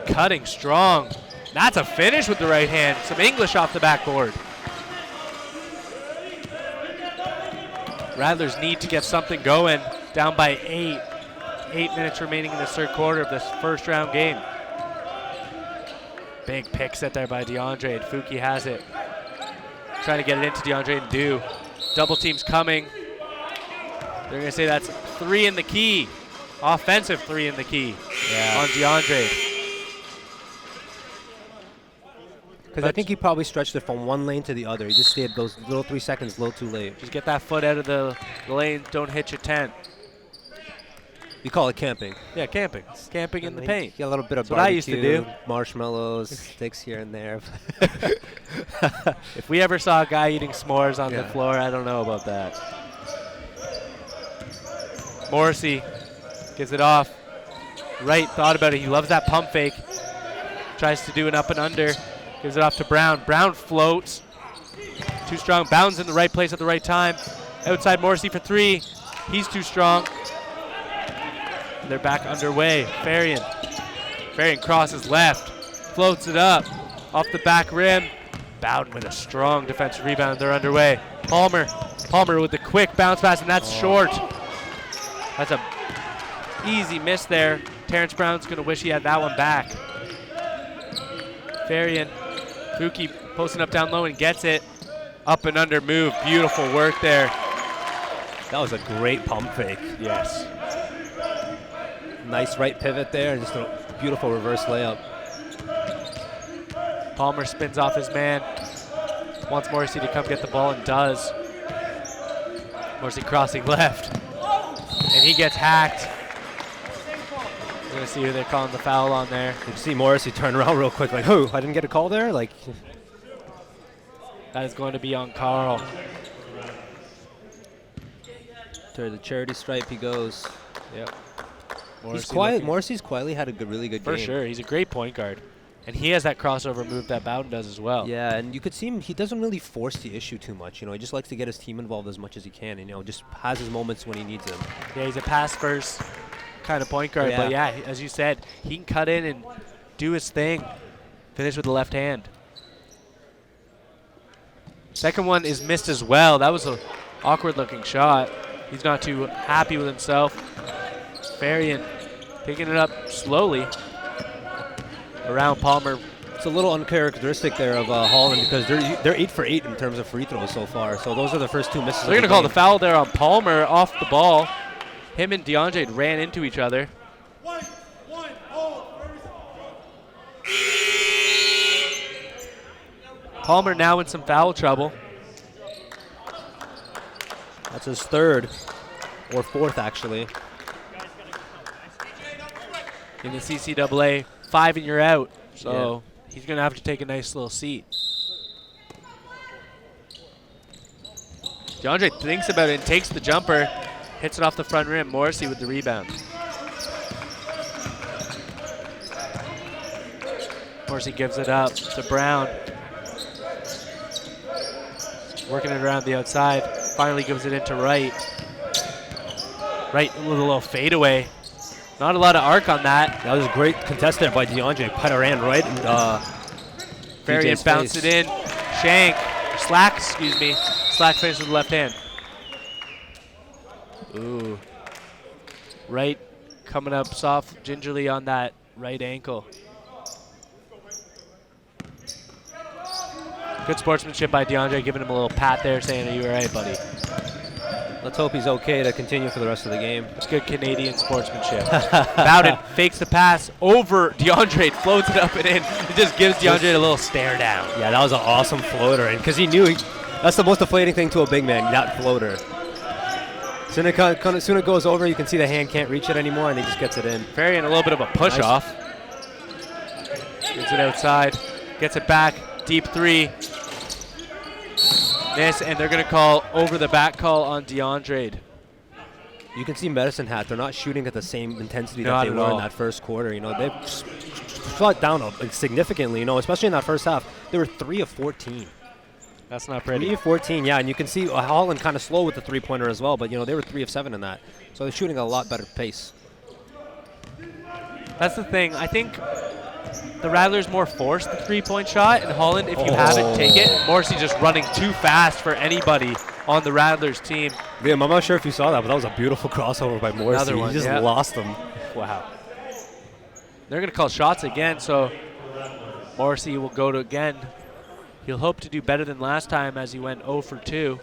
cutting strong. That's a finish with the right hand. Some English off the backboard. Rattlers need to get something going. Down by 8. 8 minutes remaining in the third quarter of this first round game. Big pick set there by DeAndre, and Fuki has it. Trying to get it into DeAndre and do. Double team's coming. They're going to say that's 3 in the key. Offensive 3 in the key on DeAndre. Because I think he probably stretched it from one lane to the other. He just stayed those little 3 seconds a little too late. Just get that foot out of the lane. Don't hit your tent. You call it camping. Yeah, camping. It's camping in the paint. Get a little bit of That's what I used to do. Marshmallows, sticks here and there. If we ever saw a guy eating s'mores on the floor, I don't know about that. Morrissey gives it off. Wright thought about it. He loves that pump fake. Tries to do an up and under. Gives it off to Brown. Brown floats. Too strong. Bounds in the right place at the right time. Outside Morrissey for 3. He's too strong. And they're back underway. Farian crosses left. Floats it up. Off the back rim. Bowden with a strong defensive rebound. They're underway. Palmer with the quick bounce pass, and that's short. That's a easy miss there. Terrence Brown's going to wish he had that one back. Farian. Fuki posting up down low and gets it. Up and under move. Beautiful work there. That was a great pump fake. Yes. Nice right pivot there and just a beautiful reverse layup. Palmer spins off his man. Wants Morrissey to come get the ball and does. Morrissey crossing left. And he gets hacked. We're going to see who they're calling the foul on there. You see Morrissey turn around real quick like, oh, I didn't get a call there? Like, that is going to be on Carl. To the charity stripe he goes. Yep. He's quiet. Morrissey's quietly had a really good game. For sure. He's a great point guard. And he has that crossover move that Bowden does as well. Yeah, and you could see him, he doesn't really force the issue too much. You know, he just likes to get his team involved as much as he can and, you know, just has his moments when he needs them. Yeah, he's a pass-first kind of point guard. But, yeah, as you said, he can cut in and do his thing. Finish with the left hand. Second one is missed as well. That was an awkward-looking shot. He's not too happy with himself. Farian picking it up slowly around Palmer. It's a little uncharacteristic there of Holland because they're 8 for 8 in terms of free throws so far. So those are the first 2 misses. They're going to call the foul there on Palmer off the ball. Him and DeAndre ran into each other. Palmer now in some foul trouble. That's his 3rd or 4th actually. In the CCAA, 5 and you're out. So he's going to have to take a nice little seat. DeAndre thinks about it and takes the jumper. Hits it off the front rim. Morrissey with the rebound. Morrissey gives it up to Brown. Working it around the outside. Finally gives it into Wright. Wright with a little fadeaway. Not a lot of arc on that. That was a great contest there by DeAndre. Putter ran right and Farian bounced it in. Shank. Slack, excuse me. Slack finishes with the left hand. Ooh. Wright coming up soft, gingerly on that right ankle. Good sportsmanship by DeAndre, giving him a little pat there, saying, "Are you all right, buddy?" Let's hope he's okay to continue for the rest of the game. It's good Canadian sportsmanship. Bowden fakes the pass over DeAndre, floats it up and in. It just gives DeAndre a little stare down. Yeah, that was an awesome floater, and because he knew that's the most deflating thing to a big man, that floater. Soon it goes over, you can see the hand can't reach it anymore, and he just gets it in. Farian a little bit of a push off. Gets it outside, gets it back, deep 3. Miss, and they're going to call over the back call on DeAndre. You can see Medicine Hat. They're not shooting at the same intensity that they were in that first quarter. You know, they shot down significantly. You know, especially in that first half, they were 3 of 14. That's not pretty. 3 of 14, yeah, and you can see Holland kind of slow with the 3-pointer as well. But you know, they were 3 of 7 in that, so they're shooting at a lot better pace. That's the thing. I think the Rattlers more force the 3-point shot, and Holland, if you have it, take it. Morrissey just running too fast for anybody on the Rattlers team. Yeah, I'm not sure if you saw that, but that was a beautiful crossover by Morrissey. Another one, he just lost them. Wow. They're going to call shots again, so Morrissey will go to again. He'll hope to do better than last time as he went 0 for 2.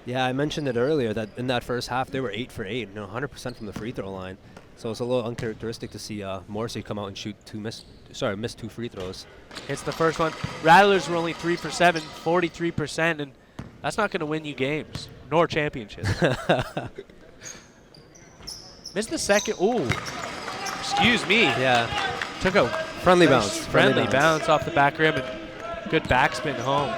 Yeah, I mentioned it earlier that in that first half they were 8 for 8, 100% from the free throw line. So it's a little uncharacteristic to see Morrissey come out and miss 2 free throws. Hits the first one. Rattlers were only 3 for 7, 43%, and that's not going to win you games nor championships. Missed the second. Ooh, excuse me. Yeah. Took a Friendly nice bounce. Friendly bounce off the back rim and good backspin home.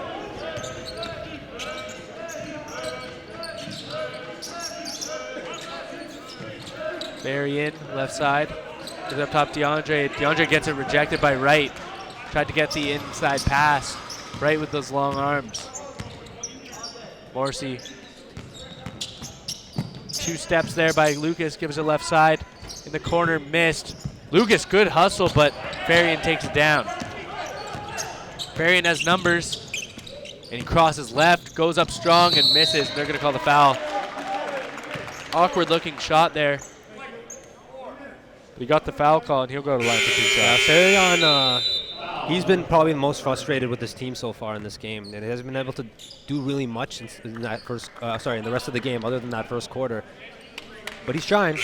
Barry in, left side. Goes up top, DeAndre. DeAndre gets it rejected by Wright. Tried to get the inside pass. Wright with those long arms. Morrissey. 2 steps there by Lucas, gives it left side. In the corner, missed. Lucas, good hustle, but Farian takes it down. Farian has numbers, and he crosses left, goes up strong and misses. They're gonna call the foul. Awkward looking shot there. But he got the foul call, and he'll go to the line for 2 shots. Farian, he's been probably the most frustrated with this team so far in this game, and he hasn't been able to do really much in that first, in the rest of the game, other than that first quarter. But he's trying.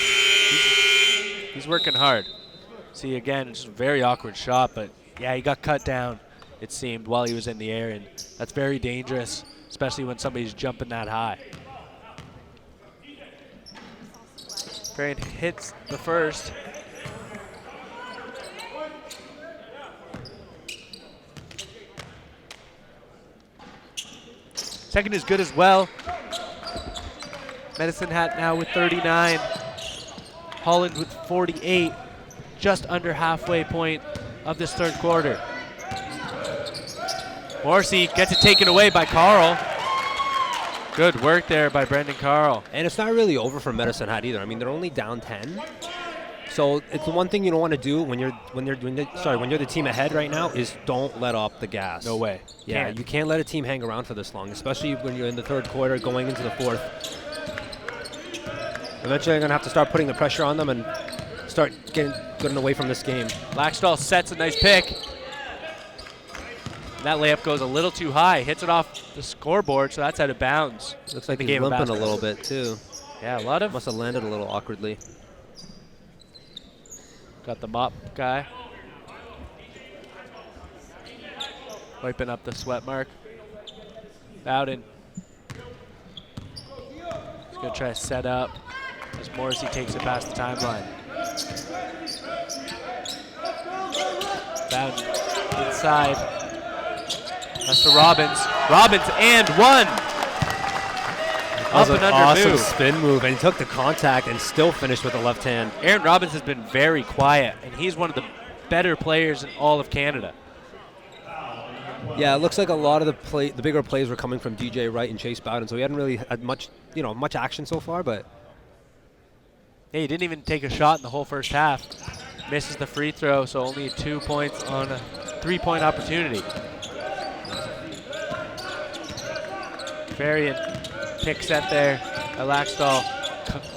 He's working hard. See, again, just a very awkward shot, but yeah, he got cut down, it seemed, while he was in the air, and that's very dangerous, especially when somebody's jumping that high. Farian hits the first. Second is good as well. Medicine Hat now with 39. Holland with 48. Just under halfway point of this third quarter. Morrissey gets it taken away by Carl. Good work there by Brendan Carl. And it's not really over for Medicine Hat either. I mean, they're only down 10. So it's the one thing you don't want to do when you're the team ahead right now is don't let up the gas. No way. Yeah, you can't let a team hang around for this long, especially when you're in the third quarter going into the fourth. Eventually, you're going to have to start putting the pressure on them and start getting away from this game. Laxdal sets a nice pick. That layup goes a little too high. Hits it off the scoreboard, so that's out of bounds. Looks like he's limping a little bit, too. Yeah, a lot of... Must have landed a little awkwardly. Got the mop guy. Wiping up the sweat mark. Bowden. He's going to try to set up as Morrissey takes it past the timeline. Bowden inside. That's to Robbins. Robbins and one. That was Up an and under awesome move. spin move, and he took the contact and still finished with the left hand. Aaron Robbins has been very quiet, and he's one of the better players in all of Canada. Yeah, it looks like a lot of the bigger plays were coming from DJ Wright and Chase Bowden, so he hadn't really had much action so far, but yeah, he didn't even take a shot in the whole first half. Misses the free throw, so only 2 points on a 3-point opportunity. Farian pick set there by Laxdal.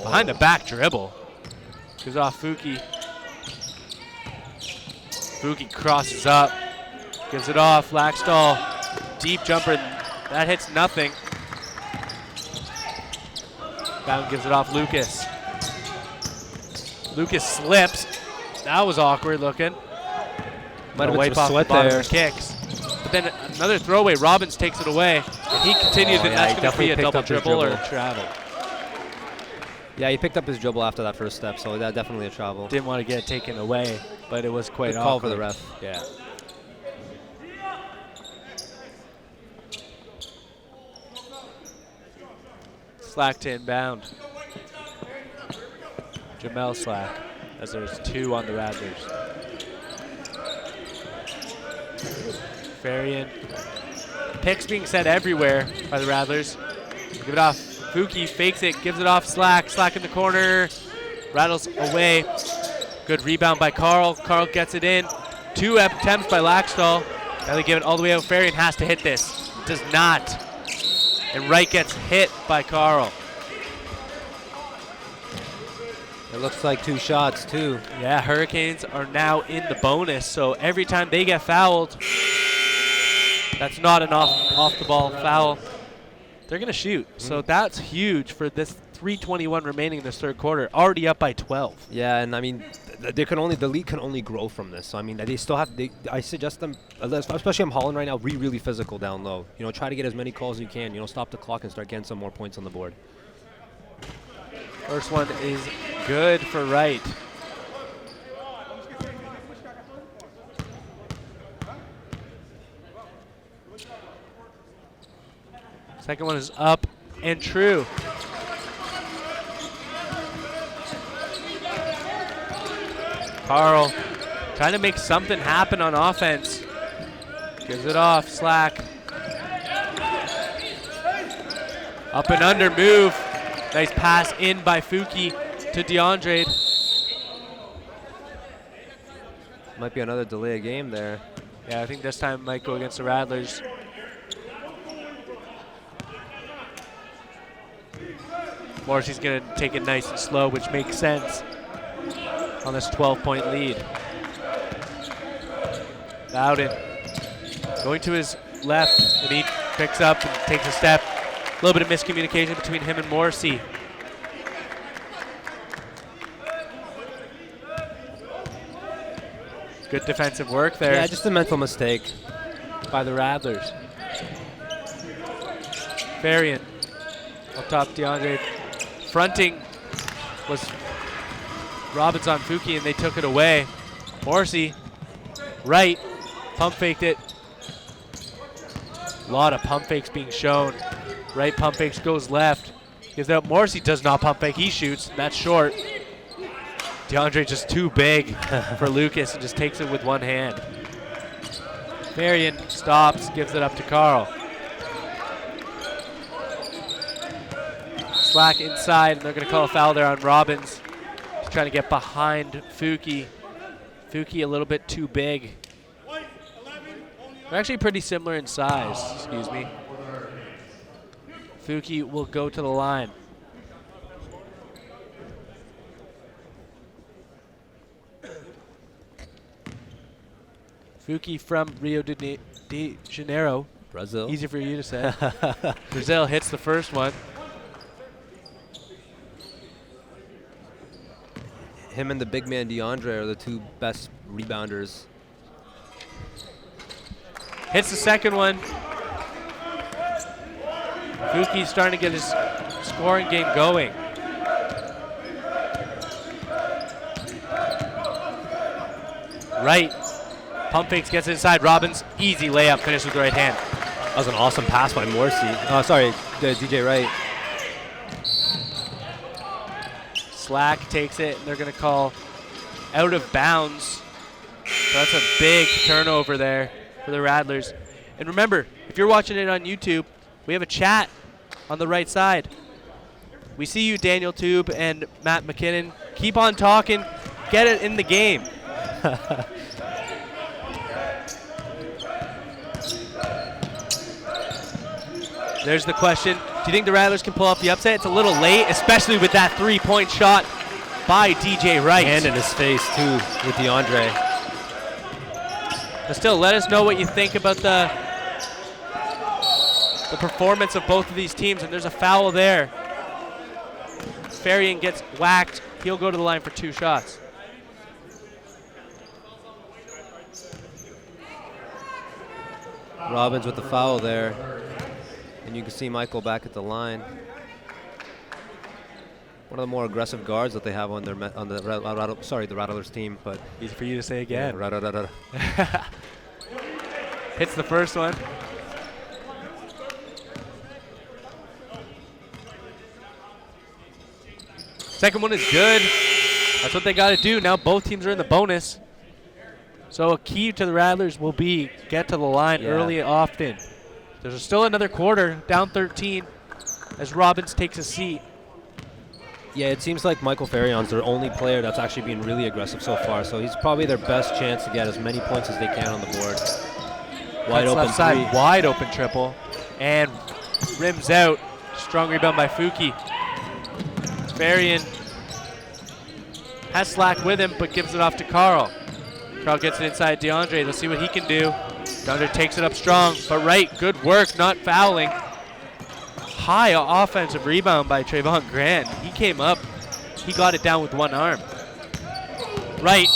Behind the back dribble. Goes off Fuki. Fuki crosses up. Gives it off. Laxdal. Deep jumper. That hits nothing. Bowden gives it off Lucas. Lucas slips. That was awkward looking. might have wipe been off some sweat the bottom there. of the kicks. But then another throwaway. Robbins takes it away. And he continues. Oh, yeah, that's he going to be definitely a picked double up his dribble or a dribble. travel. Yeah, he picked up his dribble after that first step, so that definitely a travel. Didn't want to get it taken away, but it was quite Good call for awkward. the ref. Yeah. Slack to inbound. Jamel Slack, as there's 2 on the Rattlers. Farian. Picks being set everywhere by the Rattlers. Give it off. Fuki fakes it, gives it off Slack. Slack in the corner. Rattles away. Good rebound by Carl. Carl gets it in. 2 attempts by Laxdal. Now they give it all the way out. Farian has to hit this. Does not. And Wright gets hit by Carl. It looks like 2 shots, too. Yeah, Hurricanes are now in the bonus, so every time they get fouled, that's not an off-the-ball foul, they're going to shoot. So that's huge for this 3:21 remaining in this third quarter, already up by 12. Yeah, and I mean, the league can only grow from this. So I mean, they still have. I suggest them, especially in Holland right now, be really physical down low. You know, try to get as many calls as you can. You know, stop the clock and start getting some more points on the board. First one is good for Wright. Second one is up and true. Carl trying to make something happen on offense. Gives it off, Slack. Up and under move. Nice pass in by Fuki to DeAndrade. Might be another delay of game there. Yeah, I think this time it might go against the Rattlers. Morrissey's going to take it nice and slow, which makes sense on this 12-point lead. Bowden going to his left, and he picks up and takes a step. A little bit of miscommunication between him and Morrissey. Good defensive work there. Yeah, just a mental mistake by the Rattlers. Varian up top, DeAndrade. Fronting was Robbins on Fuki, and they took it away. Morrissey, right, pump faked it. A lot of pump fakes being shown. Right pump fakes goes left. Gives it up. Morrissey does not pump fake. He shoots. That's short. DeAndrade just too big for Lucas and just takes it with one hand. Marion stops, gives it up to Carl. Slack inside, and they're going to call a foul there on Robbins. He's trying to get behind Fuki. Fuki a little bit too big. They're actually pretty similar in size, excuse me. Fuki will go to the line. Fuki from Rio de Janeiro. Brazil. Easy for you to say. Brazil hits the first one. Him and the big man DeAndre are the 2 best rebounders. Hits the second one. Fuki's starting to get his scoring game going. Right. Pump fakes, gets it inside. Robbins, easy layup, finish with the right hand. That was an awesome pass by Morrissey. DJ Wright. Slack takes it, and they're going to call out of bounds. So that's a big turnover there for the Rattlers. And remember, if you're watching it on YouTube, we have a chat on the right side. We see you, Daniel Tube and Matt McKinnon. Keep on talking. Get it in the game. There's the question. Do you think the Rattlers can pull off the upset? It's a little late, especially with that 3-point shot by DJ Wright. Hand in his face, too, with DeAndre. But still, let us know what you think about the performance of both of these teams. And there's a foul there. Farian gets whacked. He'll go to the line for 2 shots. Robbins with the foul there. And you can see Michael back at the line. One of the more aggressive guards that they have on the Rattlers team, but easy for you to say again. Yeah, Hits the first one. Second one is good. That's what they got to do. Now both teams are in the bonus. So a key to the Rattlers will be get to the line early and often. There's still another quarter, down 13, as Robbins takes a seat. Yeah, it seems like Michael Farion's their only player that's actually been really aggressive so far. So he's probably their best chance to get as many points as they can on the board. Wide open left side, three. wide open triple, and rims out. Strong rebound by Fuki. Farian has Slack with him, but gives it off to Carl. Carl gets it inside DeAndre. Let's see what he can do. DeAndre takes it up strong, but right, good work, not fouling. High offensive rebound by Trayvon Grant. He came up, he got it down with one arm. Right,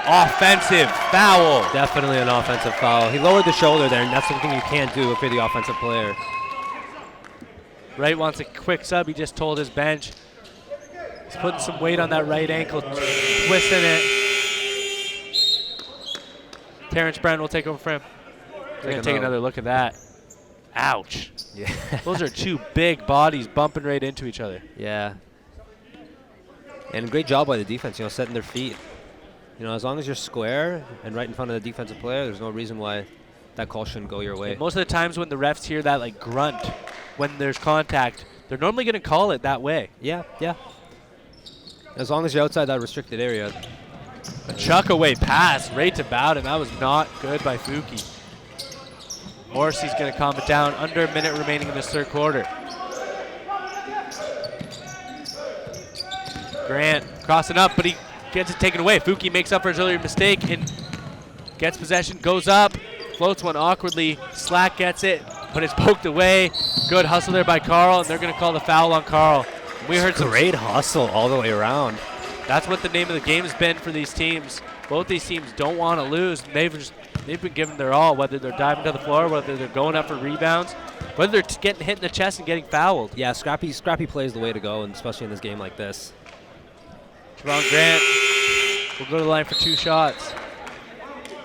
offensive foul. Definitely an offensive foul. He lowered the shoulder there, and that's something you can't do if you're the offensive player. Wright wants a quick sub. He just told his bench. He's putting some weight on that right ankle, twisting it. Terrence Brown will take over for him. We're going to take another look at that. Ouch. Yeah. Those are two big bodies bumping right into each other. Yeah. And great job by the defense, setting their feet. As long as you're square and right in front of the defensive player, there's no reason why that call shouldn't go your way. And most of the times when the refs hear that like grunt when there's contact, they're normally going to call it that way. Yeah. As long as you're outside that restricted area. A chuck away pass right to Bowden. That was not good by Fuki. Morrissey's going to calm it down. Under a minute remaining in this third quarter. Grant crossing up, but he gets it taken away. Fuki makes up for his earlier mistake and gets possession, goes up, floats one awkwardly. Slack gets it, but it's poked away. Good hustle there by Carl, and they're going to call the foul on Carl. We heard some great hustle all the way around. That's what the name of the game has been for these teams. Both these teams don't want to lose. They've been giving their all, whether they're diving to the floor, whether they're going up for rebounds, whether they're getting hit in the chest and getting fouled. Yeah, scrappy play is the way to go, and especially in this game like this. Trayvon Grant will go to the line for 2 shots.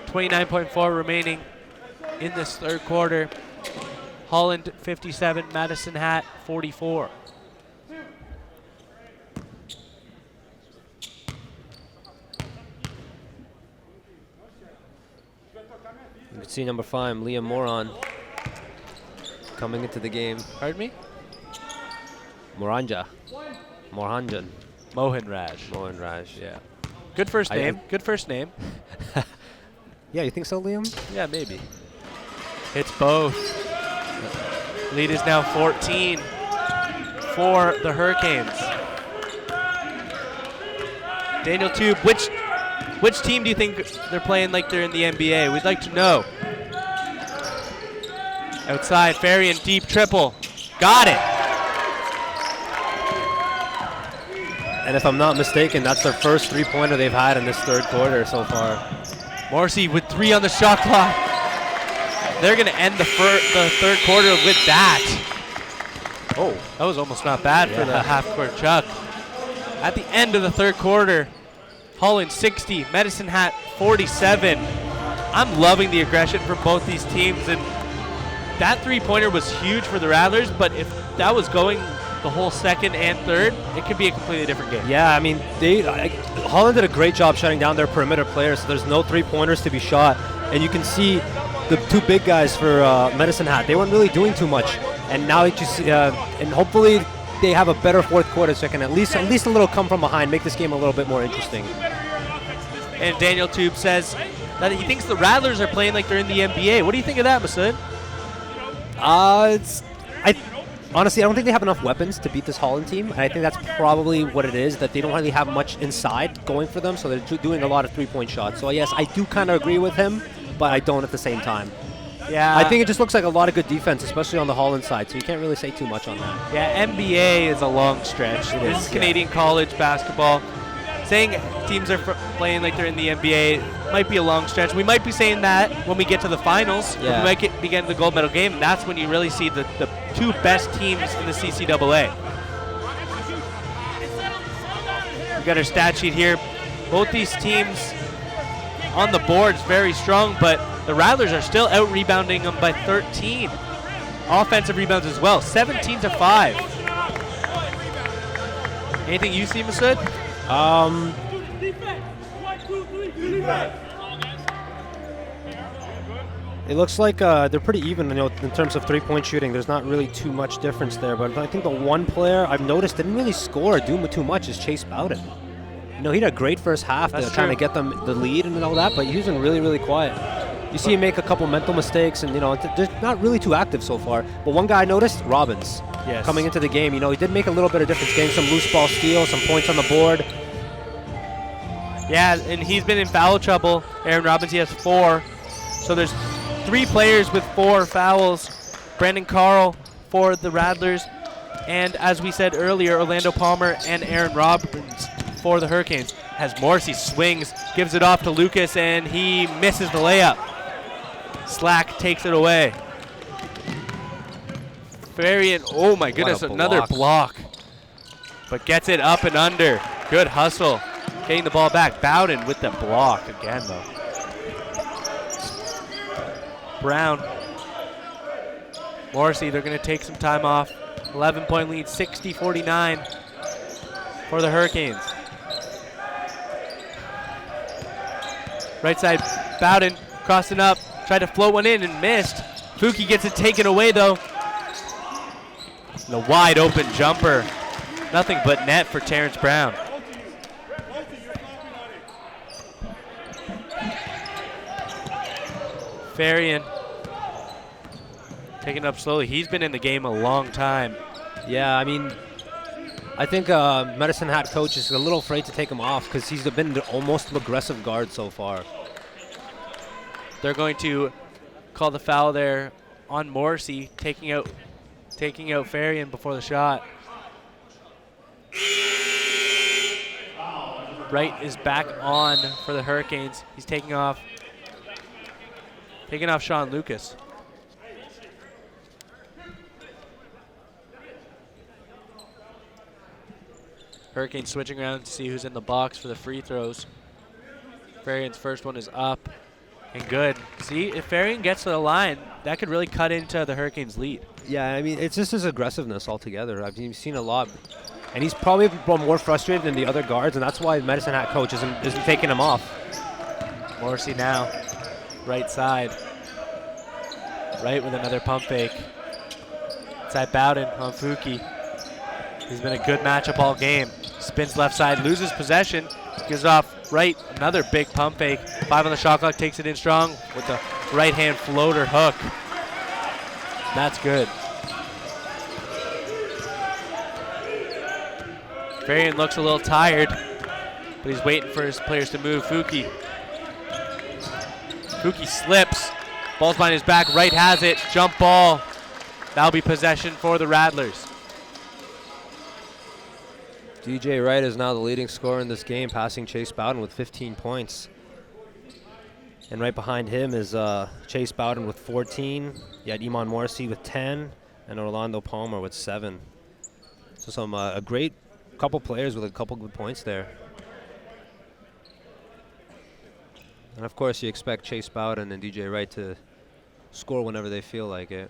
29.4 remaining in this third quarter. Holland 57, Madison Hat 44. You can see number 5, Liam Moran, coming into the game. Pardon me? Mohanjan. Mohanraj, yeah. Good first name. Good first name. Yeah, you think so, Liam? Yeah, maybe. Hits both. Lead is now 14 for the Hurricanes. Daniel Tube, which team do you think they're playing like they're in the NBA? We'd like to know. Outside, Ferry and deep triple. Got it. And if I'm not mistaken, that's their first three-pointer they've had in this third quarter so far. Morrissey with 3 on the shot clock. They're going to end the third quarter with that. Oh, that was almost not bad for the half-court chuck. At the end of the third quarter, Holland 60, Medicine Hat 47. I'm loving the aggression from both these teams, and that three-pointer was huge for the Rattlers, but if that was going the whole second and third, it could be a completely different game. Yeah, I mean, Holland did a great job shutting down their perimeter players, so there's no three-pointers to be shot, and you can see the 2 big guys for Medicine Hat. They weren't really doing too much, and now you see, and hopefully they have a better fourth quarter so they can at least a little come from behind, make this game a little bit more interesting. And Daniel Tube says that he thinks the Rattlers are playing like they're in the NBA. What do you think of that, Masood? Honestly, I don't think they have enough weapons to beat this Holland team. And I think that's probably what it is, that they don't really have much inside going for them, so they're doing a lot of three-point shots. So, yes, I do kind of agree with him, but I don't at the same time. Yeah. I think it just looks like a lot of good defense, especially on the Holland side, so you can't really say too much on that. Yeah, NBA is a long stretch. This is Canadian college basketball. Saying teams are playing like they're in the NBA might be a long stretch. We might be saying that when we get to the finals. Yeah. We might be getting to the gold medal game, and that's when you really see the 2 best teams in the CCAA. We got our stat sheet here. Both these teams on the boards very strong, but the Rattlers are still out-rebounding them by 13. Offensive rebounds as well, 17-5. Anything you see, Masood? It looks like they're pretty even, in terms of three-point shooting. There's not really too much difference there, but I think the one player I've noticed didn't really score or do too much is Chase Bowden. He had a great first half to kind of get them the lead and all that, but he's been really, really quiet. You see him make a couple mental mistakes, and they're not really too active so far. But one guy I noticed, Robbins, coming into the game, he did make a little bit of difference, getting some loose ball steals, some points on the board. Yeah, and he's been in foul trouble. Aaron Robbins, he has 4. So there's 3 players with 4 fouls. Brandon Carl for the Rattlers. And as we said earlier, Orlando Palmer and Aaron Robbins for the Hurricanes. As Morrissey swings, gives it off to Lucas, and he misses the layup. Slack takes it away. Varian, oh my goodness, another block. But gets it up and under. Good hustle. Getting the ball back. Bowden with the block again, though. Brown. Morrissey, they're going to take some time off. 11-point lead, 60-49 for the Hurricanes. Right side, Bowden crossing up. Tried to float one in and missed. Fuki gets it taken away, though. And a wide open jumper. Nothing but net for Terrence Brown. Varian taking it up slowly. He's been in the game a long time. Yeah, I mean, I think Medicine Hat coach is a little afraid to take him off because he's been the almost aggressive guard so far. They're going to call the foul there on Morrissey, taking out Varian before the shot. Wright is back on for the Hurricanes. He's taking off Sean Lucas. Hurricanes switching around to see who's in the box for the free throws. Varian's first one is up and good. See, if Varian gets to the line, that could really cut into the Hurricanes' lead. Yeah, I mean, it's just his aggressiveness altogether. I've seen a lot. And he's probably more frustrated than the other guards, and that's why Medicine Hat coach isn't taking him off. Morrissey now, right side. Right with another pump fake. Inside Bowden on Fuki. He's been a good matchup all game. Spins left side, loses possession, gives it off right. Another big pump fake. 5 on the shot clock, takes it in strong with the right hand floater hook. That's good. Varian looks a little tired, but he's waiting for his players to move. Fuki slips. Ball's behind his back. Wright has it. Jump ball. That'll be possession for the Rattlers. DJ Wright is now the leading scorer in this game, passing Chase Bowden with 15 points. And right behind him is Chase Bowden with 14. You had Iman Morrissey with 10, and Orlando Palmer with 7. So some a great couple players with a couple good points there. And of course, you expect Chase Bowden and DJ Wright to score whenever they feel like it.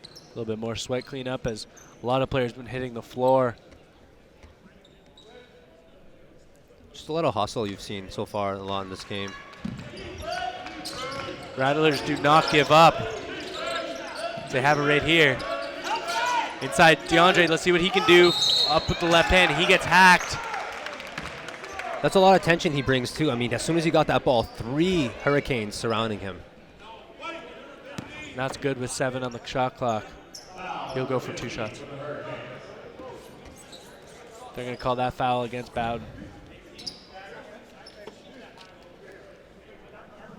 A little bit more sweat cleanup as a lot of players been hitting the floor. Just a little hustle you've seen so far a lot in this game. Rattlers do not give up. They have it right here. Inside DeAndre, let's see what he can do. Up with the left hand, he gets hacked. That's a lot of tension he brings too. I mean, as soon as he got that ball, 3 Hurricanes surrounding him. That's good with 7 on the shot clock. He'll go for 2 shots. They're going to call that foul against Bowden.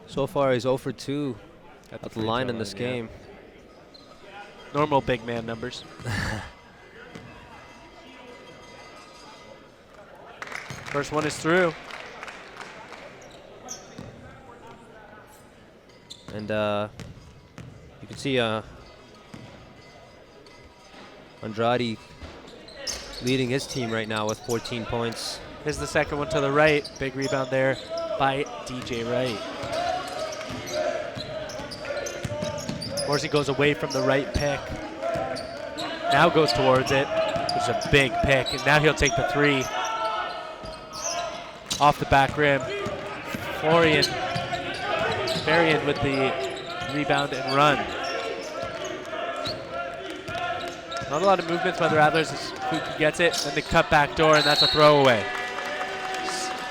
So far, he's 0 for 2 at the line in this game. Normal big man numbers. First one is through. And you can see Andrade leading his team right now with 14 points. Here's the second one to the right. Big rebound there by DJ Wright. Morrissey goes away from the right pick. Now goes towards it, which is a big pick. And now he'll take the 3. Off the back rim. Varian with the rebound and run. Not a lot of movements by the Rattlers as Fuki gets it, then the cut back door, and that's a throwaway.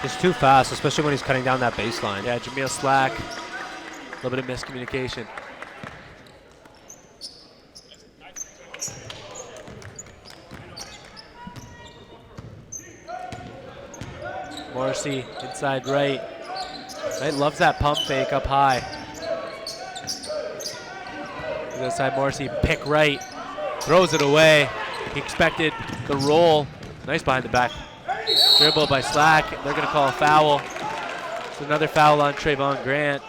He's too fast, especially when he's cutting down that baseline. Yeah, Jameel Slack, a little bit of miscommunication. Morrissey inside right. Knight loves that pump fake up high. Inside Morrissey, pick right, throws it away. He expected the roll. Nice behind the back dribble by Slack. They're going to call a foul. So another foul on Trayvon Grant.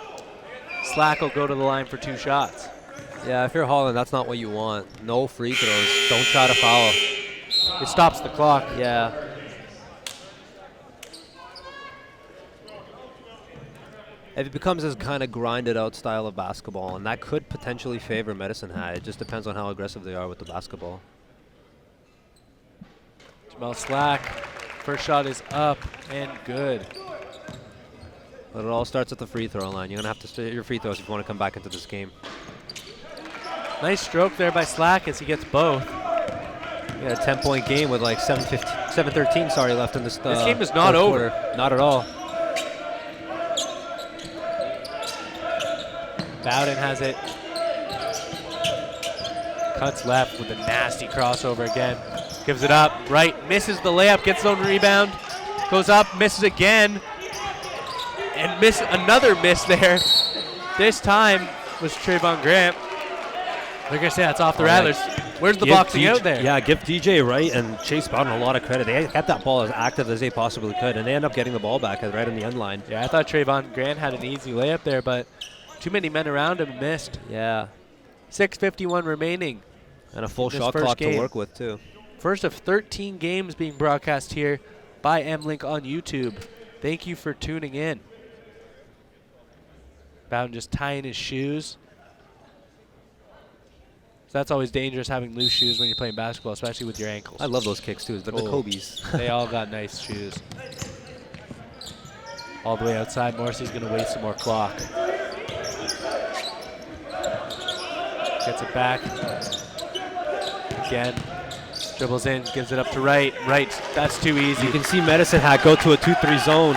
Slack will go to the line for 2 shots. Yeah, if you're Holland, that's not what you want. No free throws. Don't try to foul. It stops the clock. Yeah. If it becomes this kind of grinded out style of basketball, and that could potentially favor Medicine Hat. It just depends on how aggressive they are with the basketball. Jamal Slack, first shot is up and good. But it all starts at the free throw line. You're going to have to hit your free throws if you want to come back into this game. Nice stroke there by Slack as he gets both. Yeah, a 10-point game with like 7:13 left in this game is not over. Quarter. Not at all. Bowden has it. Cuts left with a nasty crossover again. Gives it up, right, misses the layup, gets his own rebound. Goes up, misses again. And another miss there. This time was Trayvon Grant. They're going to say that's off the Rattlers. Where's the boxing out there? Yeah, give DJ Wright and Chase Bowden a lot of credit. They kept that ball as active as they possibly could, and they end up getting the ball back right in the end line. Yeah, I thought Trayvon Grant had an easy layup there, but too many men around him missed. Yeah. 6:51 remaining. And a full shot clock to work with, too. First of 13 games being broadcast here by M-Link on YouTube. Thank you for tuning in. Bowden just tying his shoes. So that's always dangerous, having loose shoes when you're playing basketball, especially with your ankles. I love those kicks, too. They're the Kobe's. They all got nice shoes. All the way outside. Morrissey's going to waste some more clock. Gets it back. Again. Dribbles in, gives it up to Wright. Wright, that's too easy. You can see Medicine Hat go to a 2-3 zone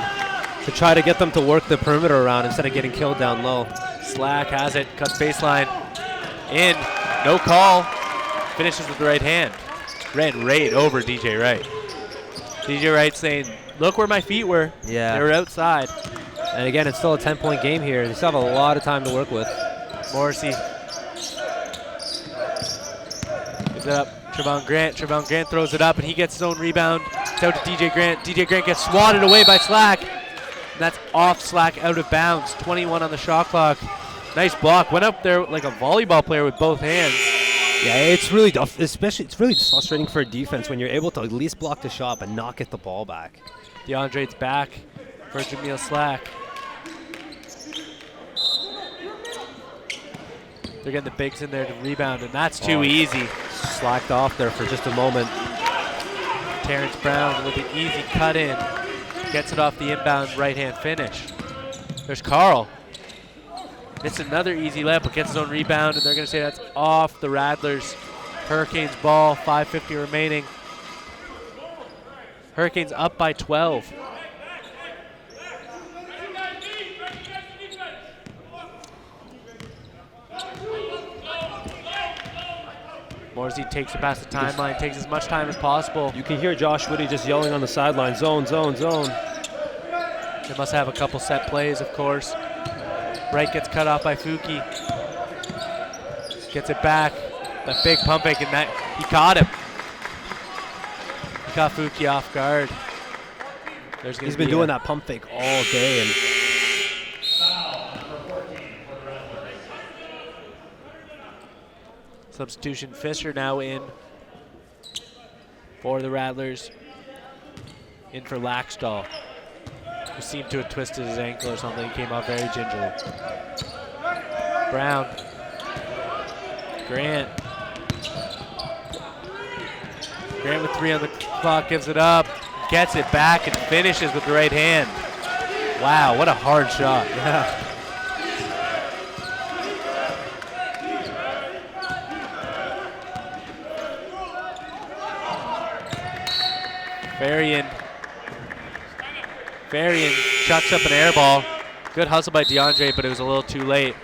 to try to get them to work the perimeter around instead of getting killed down low. Slack has it, cuts baseline. In, no call. Finishes with the right hand. Ran right over DJ Wright. DJ Wright saying, look where my feet were. Yeah. They were outside. And again, it's still a 10-point game here. They still have a lot of time to work with. Morrissey. Gives it up. Trayvon Grant. Trayvon Grant throws it up, and he gets his own rebound. It's out to DJ Grant. DJ Grant gets swatted away by Slack. And that's off Slack, out of bounds. 21 on the shot clock. Nice block. Went up there like a volleyball player with both hands. Yeah, it's really tough. Especially, it's really frustrating for a defense when you're able to at least block the shot but not get the ball back. DeAndre's back for Jameel Slack. They're getting the bigs in there to rebound, and that's too easy. Slacked off there for just a moment. Terrence Brown with an easy cut in. Gets it off the inbound right-hand finish. There's Carl. It's another easy layup, but gets his own rebound, and they're going to say that's off the Rattlers. Hurricanes ball, 5:50 remaining. Hurricanes up by 12. Morrissey takes it past the timeline, takes as much time as possible. You can hear Josh Woody just yelling on the sideline, zone, zone, zone. They must have a couple set plays, of course. Wright gets cut off by Fuki. Gets it back. That big pump fake, and that he caught him. He caught Fuki off guard. He's been doing that pump fake all day. And substitution, Fisher now in for the Rattlers. In for Laxdal, who seemed to have twisted his ankle or something. He came out very gingerly. Brown. Grant. Grant with 3 on the clock, gives it up, gets it back, and finishes with the right hand. Wow, what a hard shot. yeah. Varian chucks up an air ball. Good hustle by DeAndre, but it was a little too late.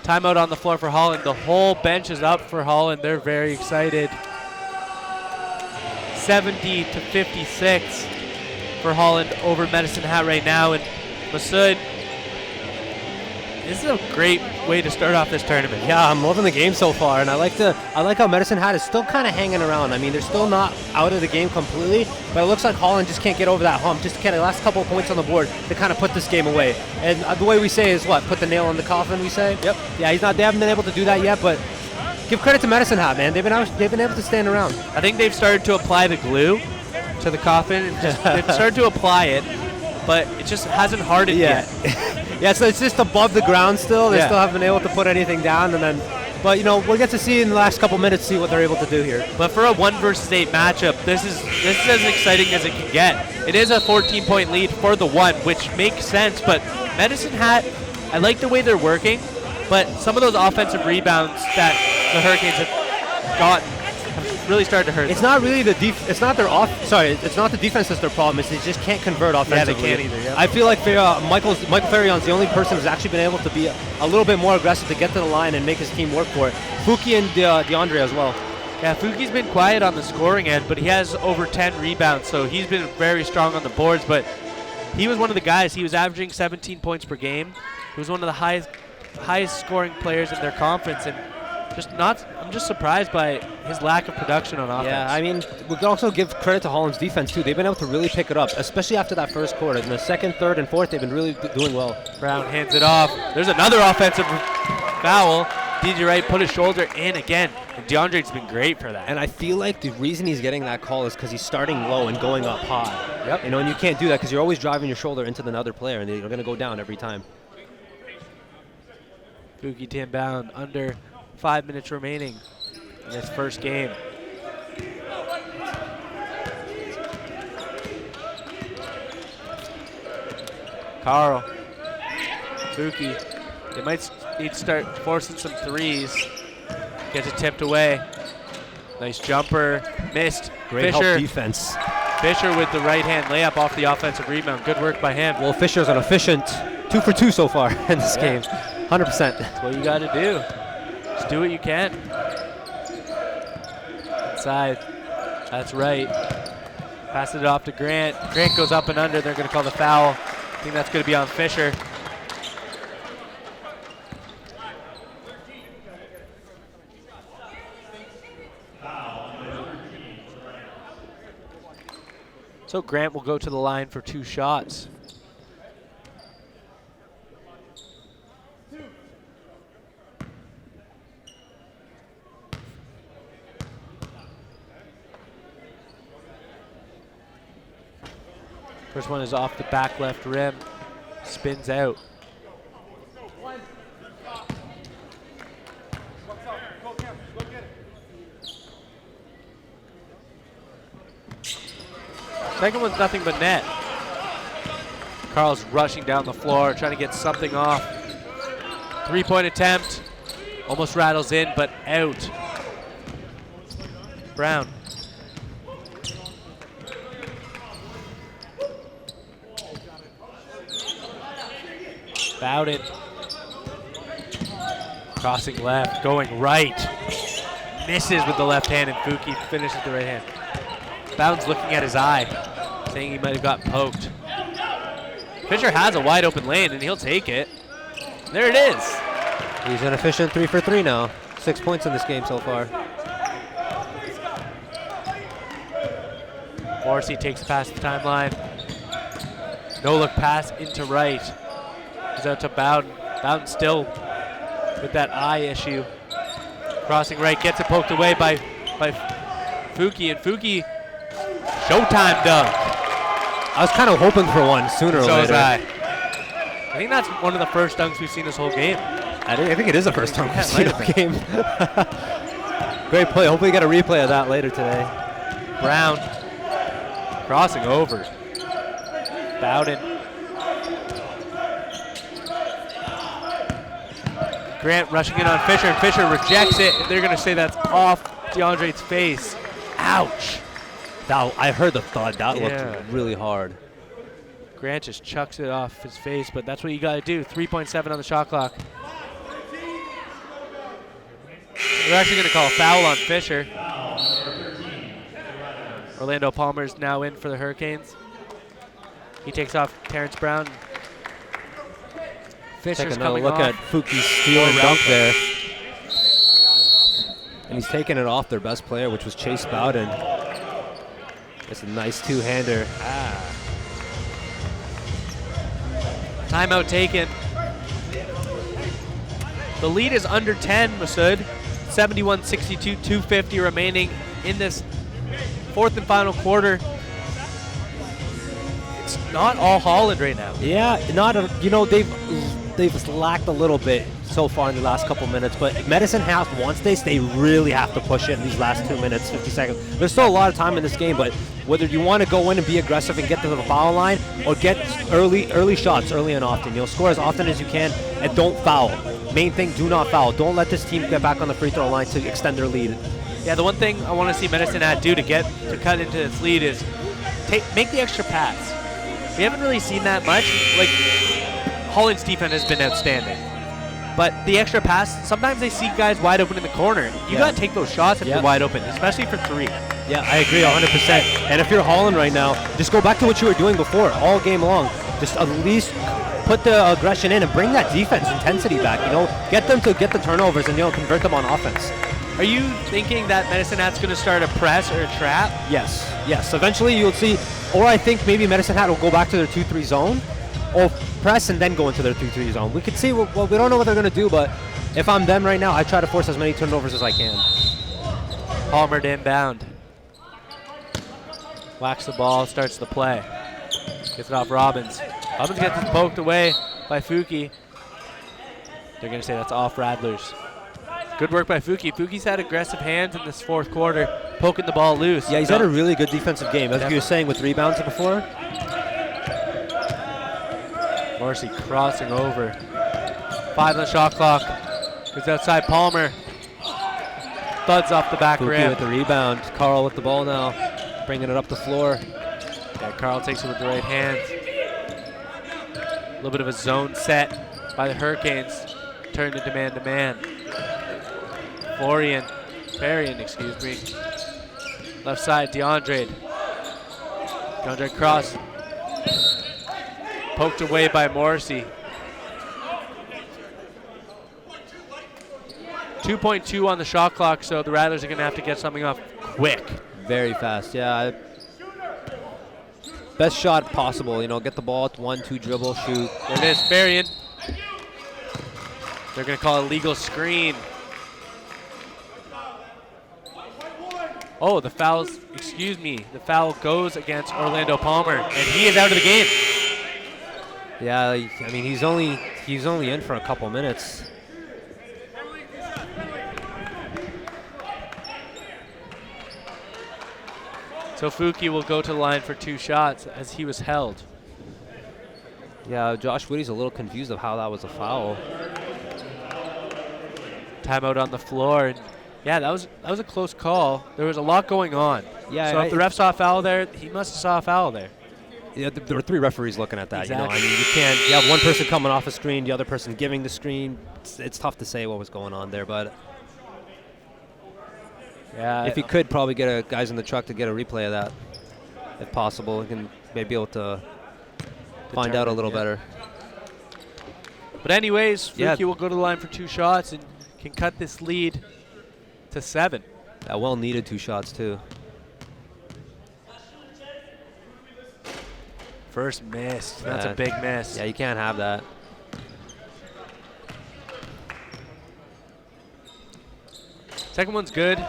Timeout on the floor for Holland. The whole bench is up for Holland. They're very excited. 70-56. for Holland over Medicine Hat right now. And Masood, this is a great way to start off this tournament. Yeah, I'm loving the game so far, and I like how Medicine Hat is still kind of hanging around. I mean, they're still not out of the game completely, but it looks like Holland just can't get over that hump. Just get the last couple of points on the board to kind of put this game away. And the way we say is what? Put the nail in the coffin, we say? Yep. Yeah, they haven't been able to do that yet, but give credit to Medicine Hat, man. They've been able to stand around. I think they've started to apply the glue to the coffin. And they've started to apply it, but it just hasn't hardened yet. Yeah, so it's just above the ground still. They still haven't been able to put anything down, but we'll get to see in the last couple minutes what they're able to do here. But for a 1 versus 8 matchup, this is as exciting as it can get. It is a 14-point lead for the 1, which makes sense. But Medicine Hat, I like the way they're working, but some of those offensive rebounds that the Hurricanes have gotten have really started to hurt. It's not really it's not their it's not the defense that's their problem. It's they just can't convert offensively. Yeah, they can't either. Yep. I feel like Michael Ferrion's the only person who's actually been able to be a little bit more aggressive to get to the line and make his team work for it. Fuki and DeAndre as well. Yeah, Fuki's been quiet on the scoring end, but he has over 10 rebounds, so he's been very strong on the boards. But he was one of the guys. He was averaging 17 points per game. He was one of the highest scoring players in their conference, and I'm just surprised by his lack of production on offense. Yeah, I mean, we can also give credit to Holland's defense too. They've been able to really pick it up, especially after that first quarter. In the second, third, and fourth, they've been really doing well. Brown hands it off. There's another offensive foul. DJ Wright put his shoulder in again, and DeAndre's been great for that. And I feel like the reason he's getting that call is because he's starting low and going up high. Yep. And you can't do that because you're always driving your shoulder into another player, and they're going to go down every time. Fuki to inbound, under 5 minutes remaining in this first game. Carl, Fuki, they might need to start forcing some threes. Gets it tipped away. Nice jumper, missed. Great help defense. Fisher with the right-hand layup off the offensive rebound. Good work by him. Well, Fisher's an efficient 2 for 2 so far in this game. 100%. That's what you got to do. Just do what you can. Inside. That's right. Pass it off to Grant. Grant goes up and under. They're going to call the foul. I think that's going to be on Fisher. So Grant will go to the line for 2 shots. First one is off the back left rim, spins out. Second one's nothing but net. Carl's rushing down the floor, trying to get something off. 3-point attempt, almost rattles in, but out. Brown. Bowden. Crossing left, going right. Misses with the left hand, and Fuki finishes with the right hand. Bowden's looking at his eye, saying he might have got poked. Fisher has a wide open lane, and he'll take it. There it is. He's an efficient 3 for 3 now. 6 points in this game so far. Morrissey takes past the timeline. No look pass into right. He's out to Bowden. Bowden still with that eye issue. Crossing right, gets it poked away by Fuki, and Fuki, showtime dunk. I was kind of hoping for one sooner or later. So was I. I think that's one of the first dunks we've seen this whole game. I think it is the first dunk we've seen the game. Great play. Hopefully we get a replay of that later today. Brown crossing over. Bowden. Grant rushing in on Fisher, and Fisher rejects it. They're going to say that's off DeAndre's face. Ouch. I heard the thud. That looked really hard. Grant just chucks it off his face, but that's what you got to do. 3.7 on the shot clock. They're actually going to call a foul on Fisher. Orlando Palmer's now in for the Hurricanes. He takes off Terrence Brown. Fisher's Take another coming look off. at Fuki's steal and dunk there. And he's taking it off their best player, which was Chase Bowden. It's a nice two-hander. Timeout taken. The lead is under 10, Masood. 71-62, 2:50 remaining in this fourth and final quarter. It's not all Holland right now. Yeah, they've lacked a little bit so far in the last couple minutes, but Medicine Hat wants this, they really have to push it in these last 2 minutes, 50 seconds. There's still a lot of time in this game, but whether you want to go in and be aggressive and get to the foul line or get early shots early and often, score as often as you can and don't foul. Main thing, do not foul. Don't let this team get back on the free throw line to extend their lead. Yeah, the one thing I want to see Medicine Hat do to cut into this lead is make the extra pass. We haven't really seen that much. Like, Holland's defense has been outstanding. But the extra pass, sometimes they see guys wide open in the corner. You got to take those shots if you're wide open, especially for three. Yeah, I agree 100%. And if you're Holland right now, just go back to what you were doing before all game long. Just at least put the aggression in and bring that defense intensity back. Get them to get the turnovers and convert them on offense. Are you thinking that Medicine Hat's going to start a press or a trap? Yes. Eventually you'll see, or I think maybe Medicine Hat will go back to their 2-3 zone, or press and then go into their 2-3 zone. We could see. Well, we don't know what they're going to do, but if I'm them right now, I try to force as many turnovers as I can. Palmer to inbound. Whacks the ball, starts the play. Gets it off Robbins. Robbins gets it poked away by Fuki. They're going to say that's off Rattlers. Good work by Fuki. Fuki's had aggressive hands in this fourth quarter, poking the ball loose. Yeah, he's had a really good defensive game, as you were saying with rebounds before. Morrissey crossing over. 5 on the shot clock. Goes outside Palmer. Thuds off the back Fuki rim. with the rebound. Carl with the ball now, bringing it up the floor. Yeah, Carl takes it with the right hand. A little bit of a zone set by the Hurricanes. Turned into man-to-man. Farian, excuse me. Left side, DeAndrade. DeAndrade cross. Poked away by Morrissey. 2.2 on the shot clock, so the Rattlers are going to have to get something off quick. Very fast, yeah. Best shot possible, get the ball at 1-2 dribble, shoot. There it is, Farian. They're going to call a legal screen. Oh, the foul goes against Orlando Palmer, and he is out of the game. Yeah, I mean he's only in for a couple minutes. So Fuki will go to the line for 2 shots as he was held. Yeah, Josh Woody's a little confused of how that was a foul. Timeout on the floor. And yeah, that was a close call. There was a lot going on. Yeah, so if the ref saw a foul there, he must have saw a foul there. Yeah, there were 3 referees looking at that. Exactly. I mean, you have one person coming off a screen, the other person giving the screen. It's tough to say what was going on there, but yeah, if you could probably get guys in the truck to get a replay of that, if possible, we can maybe be able to find out a little better. But anyways, Fuki will go to the line for 2 shots and can cut this lead to 7. That well-needed 2 shots too. First missed. That's a big miss. Yeah, you can't have that. Second one's good.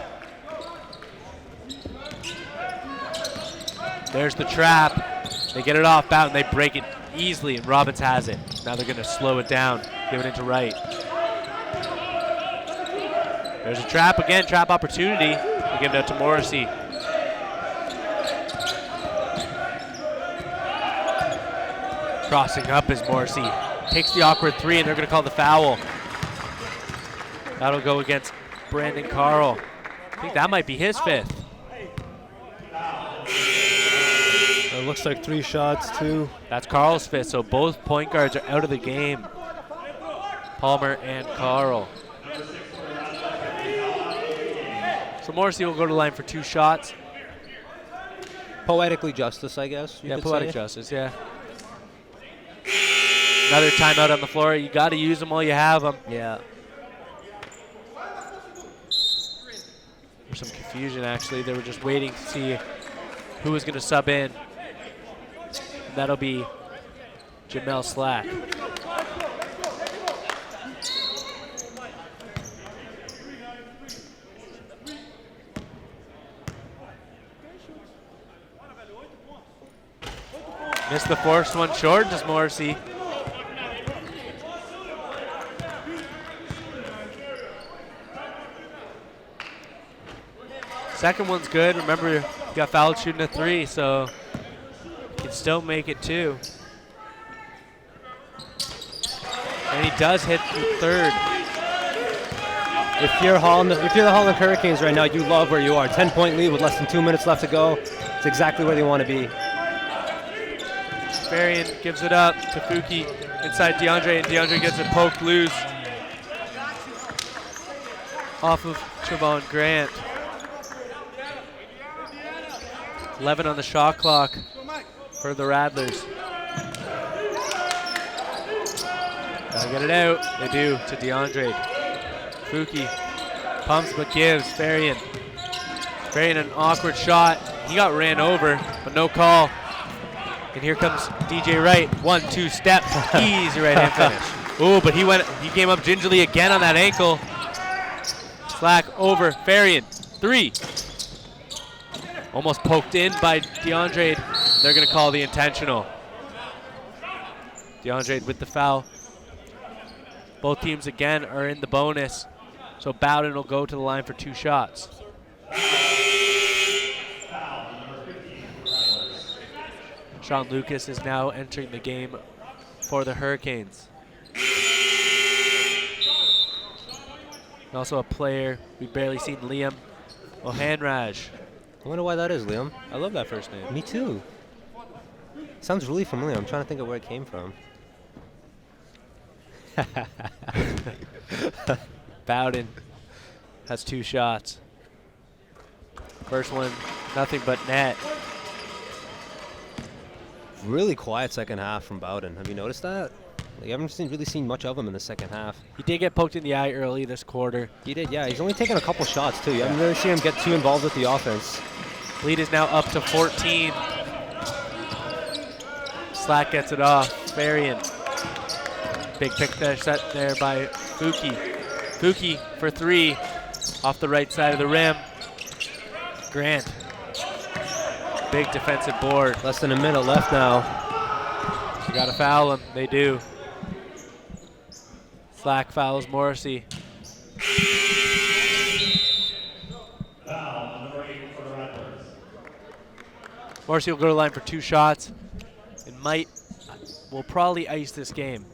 There's the trap. They get it off bound and they break it easily, and Robbins has it. Now they're going to slow it down, give it into right. There's a trap again, trap opportunity. They give it out to Morrissey. Crossing up is Morrissey. Takes the awkward 3, and they're going to call the foul. That'll go against Brandon Carl. I think that might be his 5th. It looks like 3 shots too. That's Carl's 5th, so both point guards are out of the game. Palmer and Carl. So Morrissey will go to the line for 2 shots. Poetically justice, I guess. Yeah, poetic justice, yeah. Another timeout on the floor. You got to use them while you have them. Yeah. There's some confusion, actually. They were just waiting to see who was going to sub in. And that'll be Jamel Slack. Missed the first one short, does Morrissey. Second one's good. Remember, you got fouled shooting a 3, so you can still make it 2. And he does hit the third. If you're the Holland Hurricanes right now, you love where you are. 10-point lead with less than 2 minutes left to go. It's exactly where they want to be. Varian gives it up to Fuki inside DeAndre, and DeAndre gets it poked loose off of Trevon Grant. 11 on the shot clock for the Rattlers. Gotta get it out. They do to DeAndre. Fuki pumps but gives. Varian. Varian an awkward shot. He got ran over, but no call. And here comes DJ Wright. 1-2 step. Easy right hand finish. Ooh, but he came up gingerly again on that ankle. Slack over. Varian. 3. Almost poked in by DeAndre. They're going to call the intentional. DeAndre with the foul. Both teams again are in the bonus. So Bowden will go to the line for 2 shots. Sean Lucas is now entering the game for the Hurricanes. And also a player we've barely seen, Liam Ohanraj. I wonder why that is, Liam. I love that first name. Me too. Sounds really familiar. I'm trying to think of where it came from. Bowden has 2 shots. First one, nothing but net. Really quiet second half from Bowden. Have you noticed that? Like, I haven't really seen much of him in the second half. He did get poked in the eye early this quarter. He did, yeah. He's only taken a couple shots, too. You haven't really seen him get too involved with the offense. Lead is now up to 14. Slack gets it off. Varian. Big pick there set there by Fuki. Fuki for 3 off the right side of the rim. Grant. Big defensive board. Less than a minute left now. You got to foul him. They do. Slack fouls Morrissey. Morrissey will go to the line for 2 shots and will probably ice this game.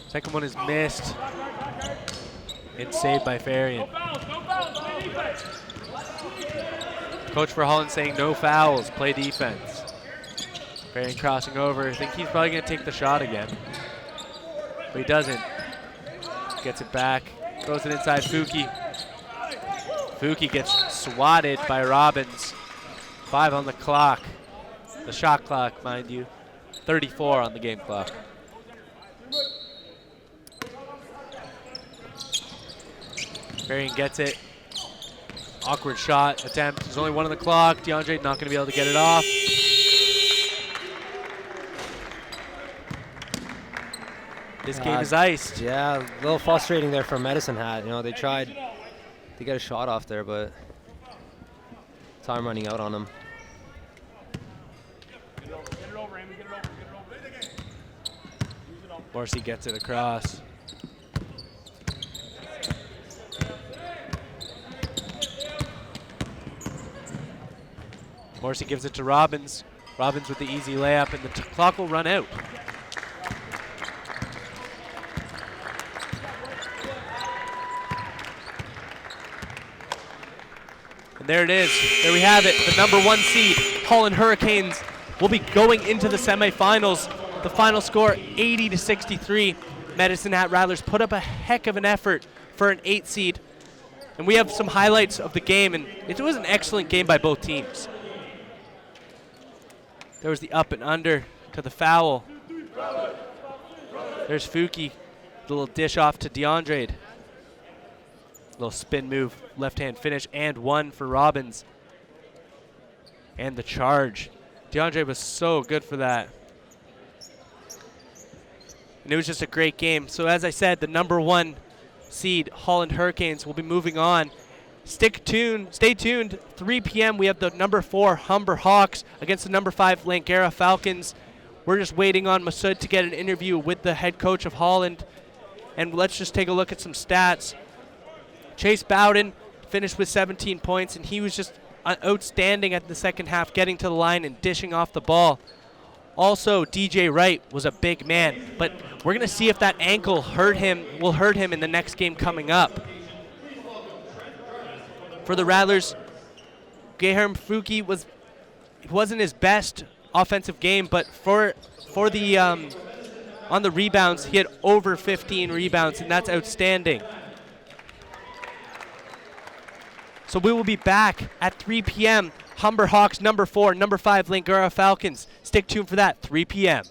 Second one is missed and saved by Varian. Coach for Holland saying no fouls, play defense. Varian crossing over. I think he's probably going to take the shot again. But he doesn't. Gets it back. Throws it inside Fuki. Fuki gets swatted by Robbins. 5 on the clock. The shot clock, mind you. 34 on the game clock. Varian gets it. Awkward shot attempt. There's only 1 on the clock. DeAndre not going to be able to get it off. This game is iced. Yeah, a little frustrating there for Medicine Hat. You know, they tried to get a shot off there, but time running out on them. Morrissey gets it across. Morrissey gives it to Robbins. Robbins with the easy layup, and the clock will run out. And there it is. There we have it. The number 1 seed, Holland Hurricanes, will be going into the semifinals. The final score, 80-63. Medicine Hat Rattlers put up a heck of an effort for an 8 seed. And we have some highlights of the game, and it was an excellent game by both teams. There was the up and under to the foul. There's Fuki, the little dish off to Andrade. Little spin move, left-hand finish, and one for Robbins. And the charge. Andrade was so good for that. And it was just a great game. So as I said, the number 1 seed, Holland Hurricanes, will be moving on. Stay tuned. 3 p.m. we have the number 4 Humber Hawks against the number 5 Langara Falcons. We're just waiting on Masood to get an interview with the head coach of Holland. And let's just take a look at some stats. Chase Bowden finished with 17 points, and he was just outstanding at the second half, getting to the line and dishing off the ball. Also, DJ Wright was a big man, but we're going to see if that ankle will hurt him in the next game coming up. For the Rattlers, Geharm Fuki wasn't his best offensive game, but for the on the rebounds, he had over 15 rebounds, and that's outstanding. So we will be back at 3 p.m. Humber Hawks number 4, number 5 Langara Falcons. Stick tuned for that, 3 p.m.